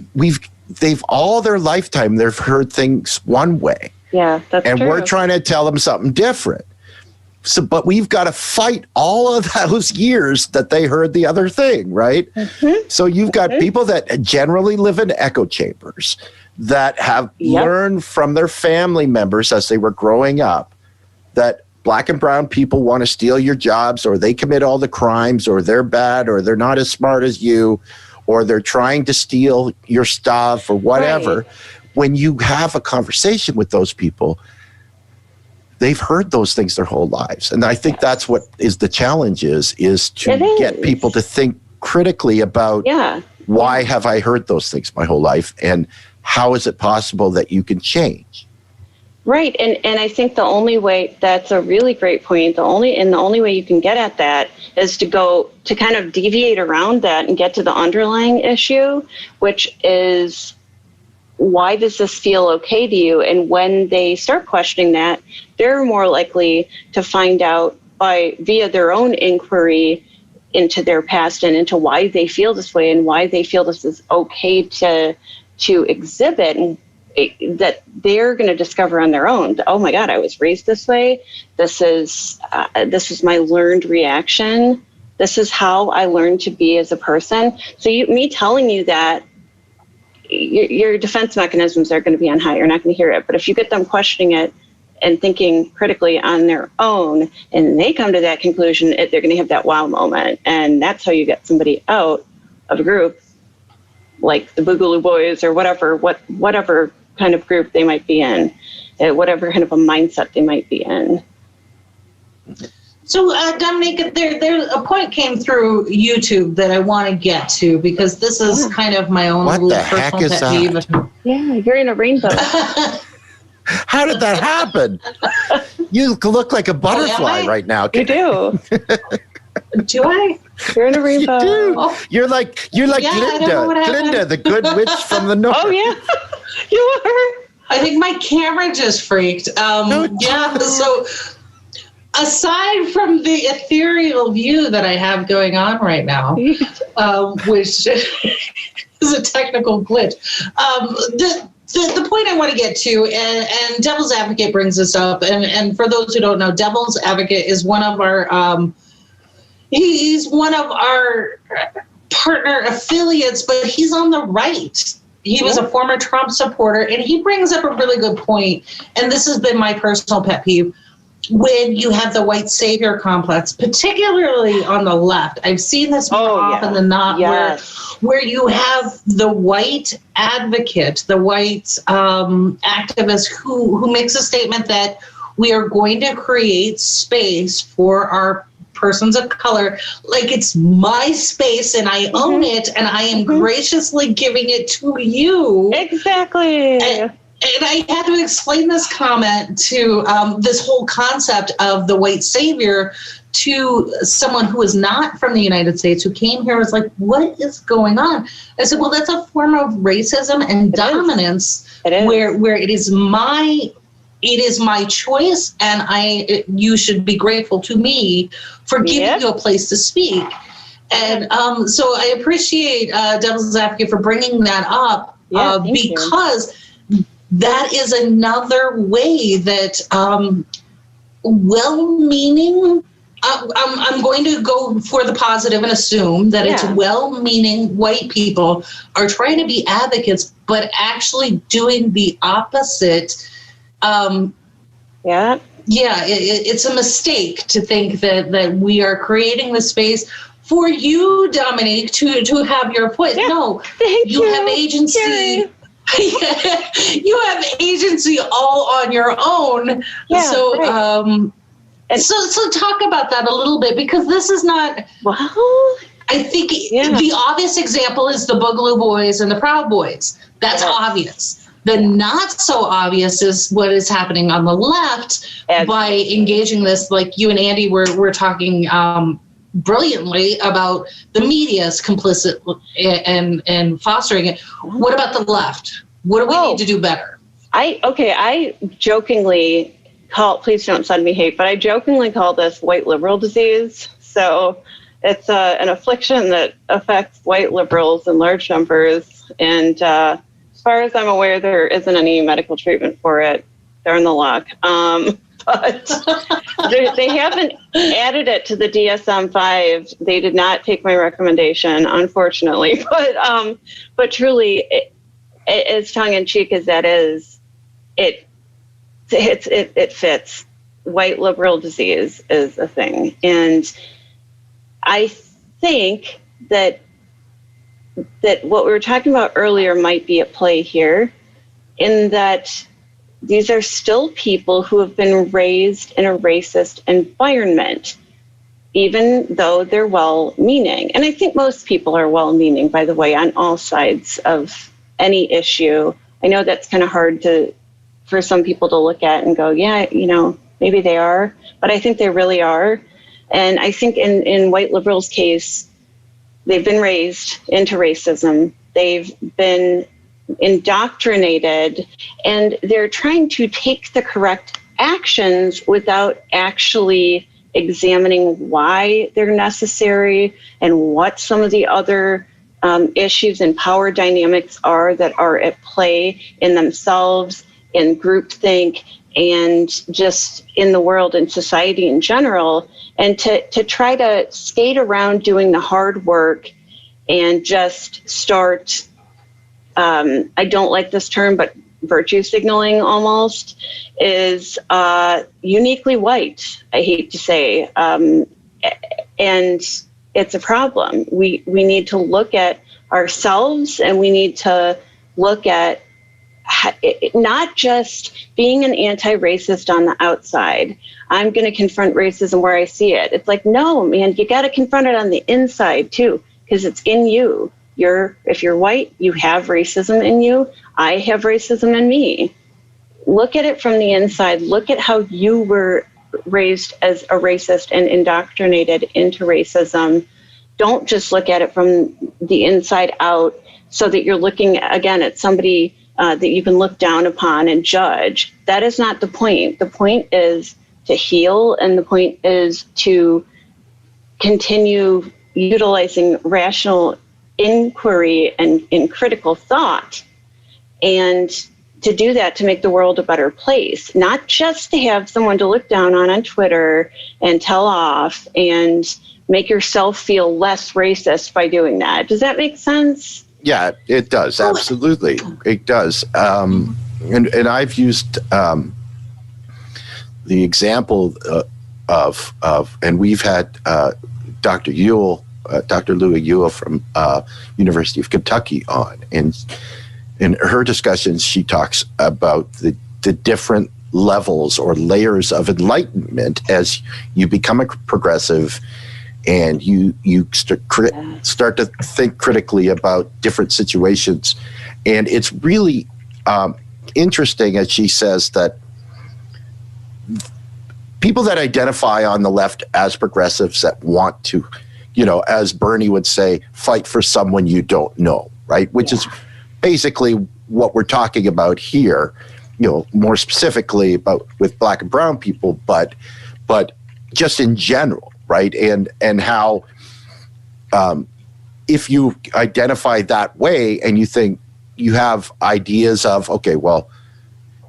they've all their lifetime they've heard things one way. Yeah, that's and true. We're trying to tell them something different. So, but we've got to fight all of those years that they heard the other thing, right? Mm-hmm. So you've got people that generally live in echo chambers that have learned from their family members as they were growing up that Black and brown people want to steal your jobs, or they commit all the crimes, or they're bad, or they're not as smart as you, or they're trying to steal your stuff, or whatever. Right. When you have a conversation with those people, they've heard those things their whole lives. And I think that's what is the challenge is to get people to think critically about why have I heard those things my whole life, and how is it possible that you can change? Right. And I think the only way, that's a really great point. The only way you can get at that is to go to kind of deviate around that and get to the underlying issue, which is, why does this feel okay to you? And when they start questioning that, they're more likely to find out via their own inquiry into their past and into why they feel this way and why they feel this is okay to exhibit, and that they're going to discover on their own. Oh my God, I was raised this way. This is my learned reaction. This is how I learned to be as a person. So me telling you that, your defense mechanisms are going to be on high. You're not going to hear it. But if you get them questioning it and thinking critically on their own, and they come to that conclusion, they're going to have that wow moment. And that's how you get somebody out of a group like the Boogaloo Boys or whatever kind of group they might be in, whatever kind of a mindset they might be in. So, Dominique, there a point came through YouTube that I want to get to, because this is kind of my own little personal pet peeve. Yeah, you're in a rainbow. How did that happen? You look like a butterfly right now. You do. Do I? You're in a rainbow. You do. Oh. You're like Glinda, the good witch from the north. Oh yeah, you are. I think my camera just freaked. So aside from the ethereal view that I have going on right now, which is a technical glitch, the point I want to get to, and Devil's Advocate brings this up, and for those who don't know, Devil's Advocate is one of our he's one of our partner affiliates, but he's on the right. He was a former Trump supporter, and he brings up a really good point, and this has been my personal pet peeve. When you have the white savior complex, particularly on the left, I've seen this more often than not, where you have the white advocate, the white activist who makes a statement that we are going to create space for our persons of color, like it's my space and I own it, and I am graciously giving it to you. Exactly. And I had to explain this comment to this whole concept of the white savior to someone who is not from the United States, who came here, was like, what is going on? I said, well, that's a form of racism and dominance, where it is my choice, and you should be grateful to me for giving you a place to speak. And so I appreciate Devil's Advocate for bringing that up, because that is another way that well-meaning, I'm going to go for the positive and assume that it's well-meaning white people are trying to be advocates, but actually doing the opposite. It's a mistake to think that we are creating the space for you, Dominique, to have your point. No, you have agency. Kerri. You have agency all on your own. So talk about that a little bit, because this is not. Well, I think the obvious example is the Boogaloo Boys and the Proud Boys. That's obvious. The not so obvious is what is happening on the left by engaging this, like you and Andy were talking brilliantly about the media's complicit and fostering it. What about the left? What do we need to do better? I jokingly please don't send me hate, but I jokingly call this white liberal disease. So it's an affliction that affects white liberals in large numbers. And as far as I'm aware, there isn't any medical treatment for it. Darn the luck. But they haven't added it to the DSM-5. They did not take my recommendation, unfortunately. But truly, as tongue-in-cheek as that is, it fits. White liberal disease is a thing. And I think that what we were talking about earlier might be at play here, in that these are still people who have been raised in a racist environment, even though they're well-meaning. And I think most people are well-meaning, by the way, on all sides of any issue. I know that's kind of hard for some people to look at and go, yeah, maybe they are, but I think they really are. And I think in white liberals' case, they've been raised into racism. They've been indoctrinated, and they're trying to take the correct actions without actually examining why they're necessary and what some of the other issues and power dynamics are that are at play in themselves, in groupthink, and just in the world and society in general, and to try to skate around doing the hard work and just start, I don't like this term, but virtue signaling almost, is uniquely white, I hate to say. And it's a problem. We need to look at ourselves, and we need to look at not just being an anti-racist on the outside. I'm going to confront racism where I see it. It's like, no, man, you got to confront it on the inside too, because it's in you. If you're white, you have racism in you. I have racism in me. Look at it from the inside. Look at how you were raised as a racist and indoctrinated into racism. Don't just look at it from the inside out, so that you're looking again at somebody that you can look down upon and judge. That is not the point. The point is to heal, and the point is to continue utilizing rational inquiry and in critical thought, and to do that to make the world a better place, not just to have someone to look down on Twitter and tell off and make yourself feel less racist by doing that. Does that make sense? Yeah, it does. Absolutely. It does. And I've used the example of, and we've had Dr. Louis Ewell from University of Kentucky on, and in her discussions, she talks about the different levels or layers of enlightenment as you become a progressive, and you start to think critically about different situations. And it's really interesting, as she says, that people that identify on the left as progressives that want to, as Bernie would say, fight for someone you don't know, right? Which is basically what we're talking about here, more specifically about with Black and brown people, but just in general. Right. And how if you identify that way and you think you have ideas of, okay, well,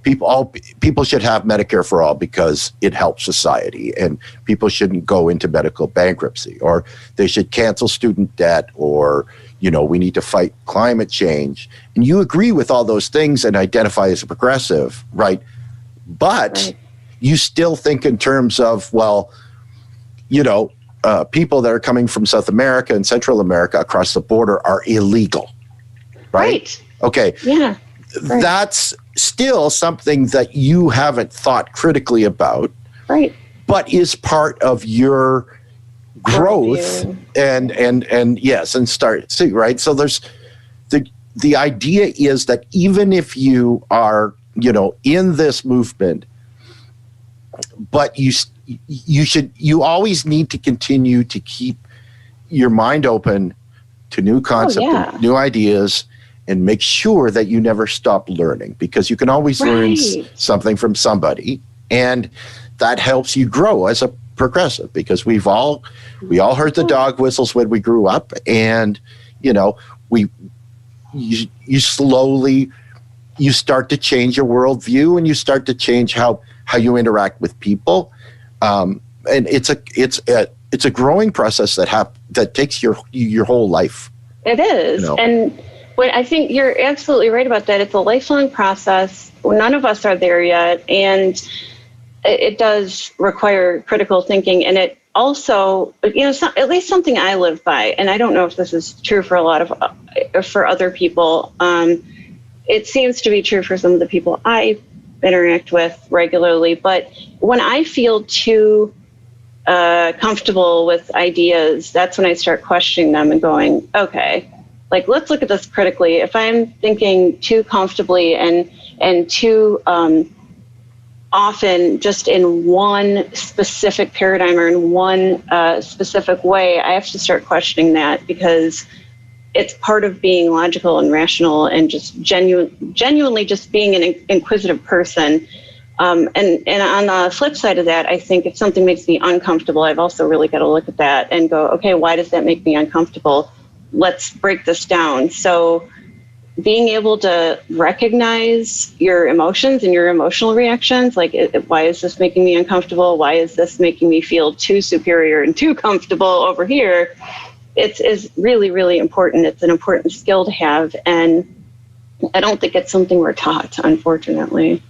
people should have Medicare for all because it helps society, and people shouldn't go into medical bankruptcy, or they should cancel student debt, or, we need to fight climate change. And you agree with all those things and identify as a progressive, right? But you still think in terms of, well, people that are coming from South America and Central America across the border are illegal, right? Okay. Yeah. Right. That's still something that you haven't thought critically about, right? But is part of your growth and yes, and see, right? So there's the idea is that even if you are, in this movement, but you always need to continue to keep your mind open to new concepts, new ideas, and make sure that you never stop learning, because you can always learn something from somebody. And that helps you grow as a progressive, because we all heard the dog whistles when we grew up, and you slowly start to change your worldview, and you start to change how you interact with people, and it's a growing process that takes your whole life. It is, and I think you're absolutely right about that. It's a lifelong process. None of us are there yet, and it does require critical thinking, and it also, at least something I live by, and I don't know if this is true for for other people. It seems to be true for some of the people I interact with regularly, but when I feel too comfortable with ideas, that's when I start questioning them and going, okay, like, let's look at this critically. If I'm thinking too comfortably and too often just in one specific paradigm or in one specific way, I have to start questioning that, because it's part of being logical and rational and just genuinely just being an inquisitive person. And on the flip side of that, I think if something makes me uncomfortable, I've also really got to look at that and go, okay, why does that make me uncomfortable? Let's break this down. So being able to recognize your emotions and your emotional reactions, like, why is this making me uncomfortable? Why is this making me feel too superior and too comfortable over here? It's really, really important. It's an important skill to have. And I don't think it's something we're taught, unfortunately.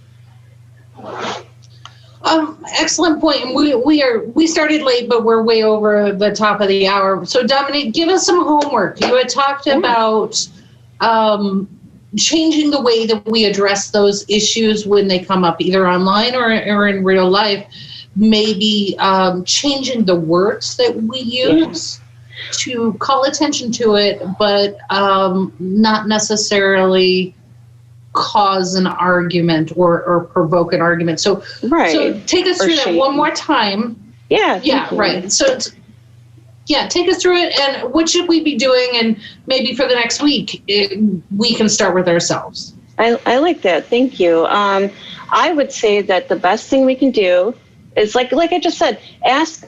Excellent point. We started late, but we're way over the top of the hour. So Dominique, give us some homework. You had talked about changing the way that we address those issues when they come up, either online or in real life. Maybe changing the words that we use to call attention to it, but not necessarily cause an argument or provoke an argument. So take us through that one more time. Yeah, right. So take us through it, and what should we be doing? And maybe for the next week, we can start with ourselves. I like that. Thank you. I would say that the best thing we can do is, like I just said, ask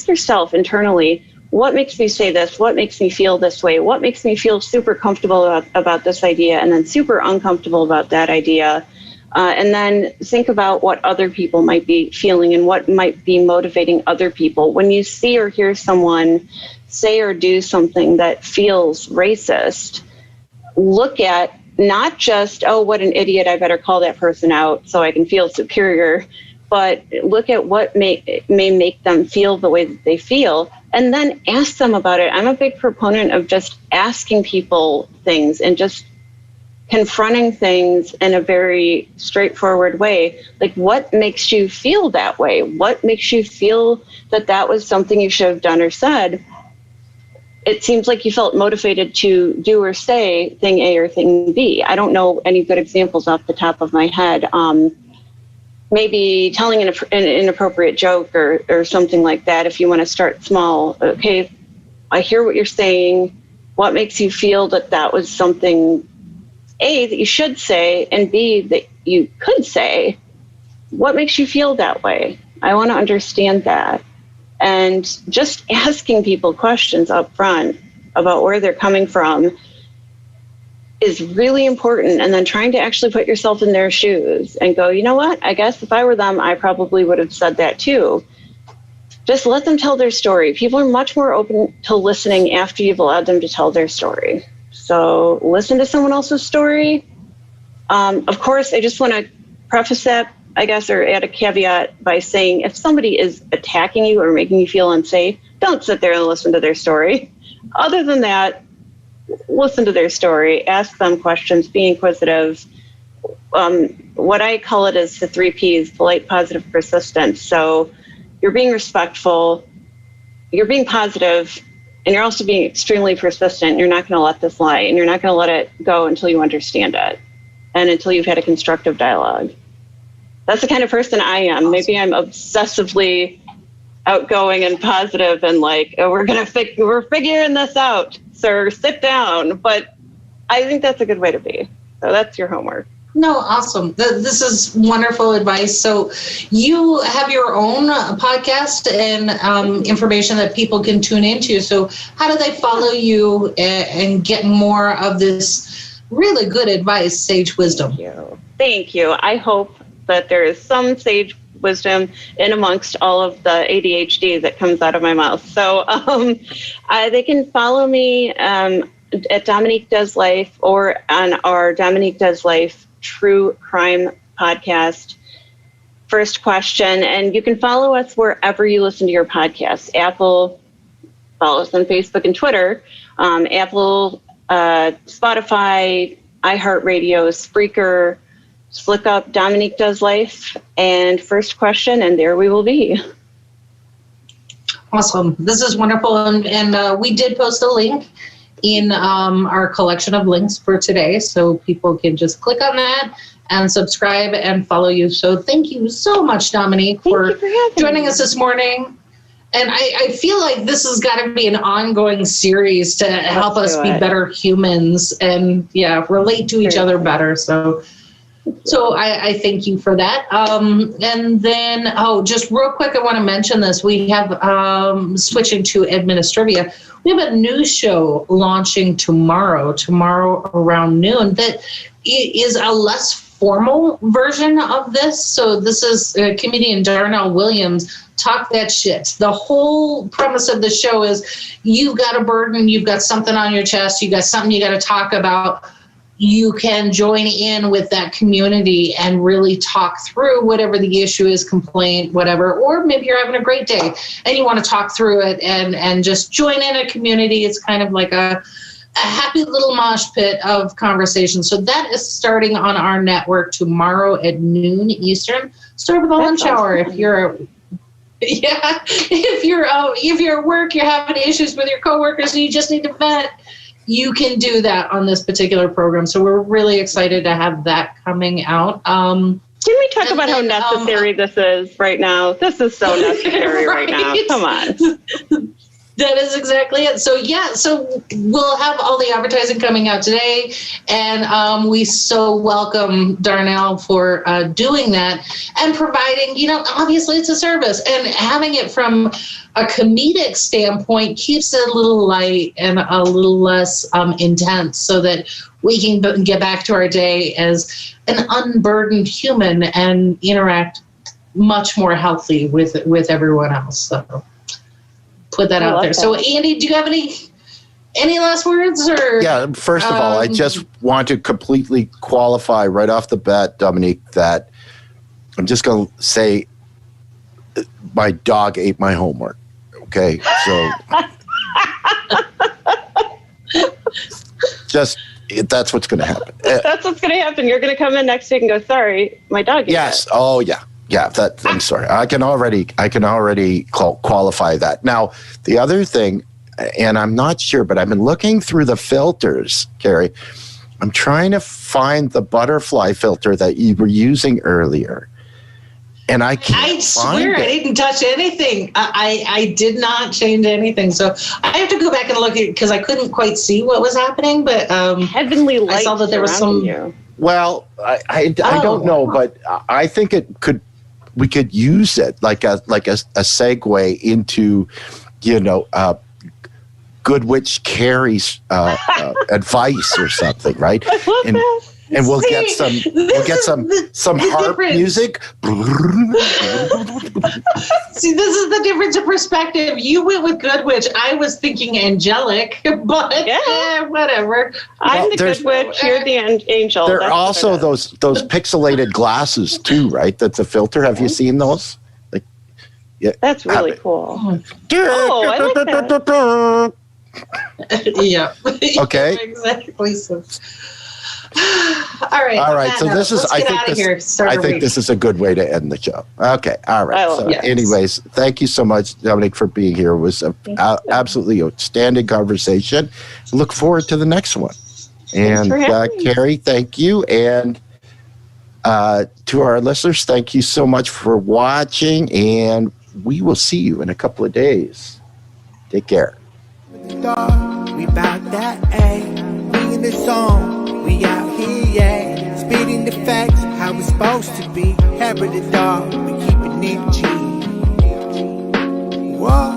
yourself internally, what makes me say this? What makes me feel this way? What makes me feel super comfortable about this idea, and then super uncomfortable about that idea? And then think about what other people might be feeling and what might be motivating other people. When you see or hear someone say or do something that feels racist, look at not just, oh, what an idiot, I better call that person out so I can feel superior, but look at what may make them feel the way that they feel, and then ask them about it. I'm a big proponent of just asking people things and just confronting things in a very straightforward way. Like, what makes you feel that way? What makes you feel that was something you should have done or said? It seems like you felt motivated to do or say thing A or thing B. I don't know any good examples off the top of my head. Maybe telling an inappropriate joke or something like that, if you want to start small. Okay, I hear what you're saying. What makes you feel that was something, A, that you should say, and B, that you could say? What makes you feel that way? I want to understand that. And just asking people questions up front about where they're coming from is really important. And then trying to actually put yourself in their shoes and go, you know what? I guess if I were them, I probably would have said that too. Just let them tell their story. People are much more open to listening after you've allowed them to tell their story. So listen to someone else's story. Of course, I just want to preface that, I guess, or add a caveat by saying, if somebody is attacking you or making you feel unsafe, don't sit there and listen to their story. Other than that, listen to their story, ask them questions, be inquisitive. What I call it is the 3 Ps, polite, positive, persistent. So you're being respectful, you're being positive, and you're also being extremely persistent. You're not going to let this lie, and you're not going to let it go until you understand it and until you've had a constructive dialogue. That's the kind of person I am. Maybe I'm obsessively outgoing and positive and like, oh, we're figuring this out, sir, sit down. But I think that's a good way to be. So that's your homework. No, awesome. This is wonderful advice. So you have your own podcast and information that people can tune into. So how do they follow you and get more of this really good advice, sage wisdom? Thank you. I hope that there is some sage wisdom in amongst all of the ADHD that comes out of my mouth. So they can follow me at Dominique Does Life or on our Dominique Does Life True Crime podcast, First Question. And you can follow us wherever you listen to your podcasts. Apple, follow us on Facebook and Twitter. Apple, Spotify, iHeartRadio, Spreaker, just look up Dominique Does Life and First Question, and there we will be. Awesome. This is wonderful. And we did post a link in our collection of links for today, so people can just click on that and subscribe and follow you. So thank you so much, Dominique, for joining us this morning. And I feel like this has got to be an ongoing series to help us be better humans and relate to each other better. So I thank you for that. And then, just real quick, I want to mention this. We have, switching to Administrivia, we have a new show launching tomorrow around noon that is a less formal version of this. So this is comedian Darnell Williams, Talk That Shit. The whole premise of the show is you've got a burden, you've got something on your chest, you got something you got to talk about. You can join in with that community and really talk through whatever the issue is, complaint, whatever, or maybe you're having a great day and you want to talk through it and just join in a community. It's kind of like a happy little mosh pit of conversation. So that is starting on our network tomorrow at noon Eastern. Start with a lunch hour if you're if you're at work, you're having issues with your coworkers and you just need to vent. You can do that on this particular program. So we're really excited to have that coming out. Can we talk about how necessary this is right now? This is so necessary right now. Come on. That is exactly it. So so we'll have all the advertising coming out today, and we so welcome Darnell for doing that and providing, obviously it's a service, and having it from a comedic standpoint keeps it a little light and a little less intense so that we can get back to our day as an unburdened human and interact much more healthy with everyone else. So put that out there. That. So Andy, do you have any last words? Or yeah, first of all, I just want to completely qualify right off the bat, Dominique, that I'm just going to say my dog ate my homework. Okay, so just that's what's going to happen. That's what's going to happen. You're going to come in next week and go, sorry, my dog ate Yes. it. Oh, yeah. Yeah, I'm sorry. I can already qualify that. Now, the other thing, and I'm not sure, but I've been looking through the filters, Kerri. I'm trying to find the butterfly filter that you were using earlier, and I can't I swear find it. I didn't touch anything. I did not change anything. So I have to go back and look at it because I couldn't quite see what was happening. But heavily light. I saw that there was some. You. Well, I don't know, but I think we could use it like a segue into, Good Witch Kerri's advice or something, right? And we'll get some harp music. See, this is the difference of perspective. You went with Good Witch. I was thinking angelic, but whatever. I'm the Good Witch. You're the angel. There are also those pixelated glasses too, right? That's a filter. Have you seen those? That's really cool. Oh, I like that. Yeah. Okay. Exactly. So. All right. So this is. I think this is a good way to end the show. Okay. All right. So, anyways, thank you so much, Dominique, for being here. It was an absolutely outstanding conversation. Look forward to the next one. And Kerri, thank you. And to our listeners, thank you so much for watching. And we will see you in a couple of days. Take care. We bout that, ayy. We in the zone. We out here, yeah. spitting the facts, how it's supposed to be. Habit of dog, we keeping it G. Whoa.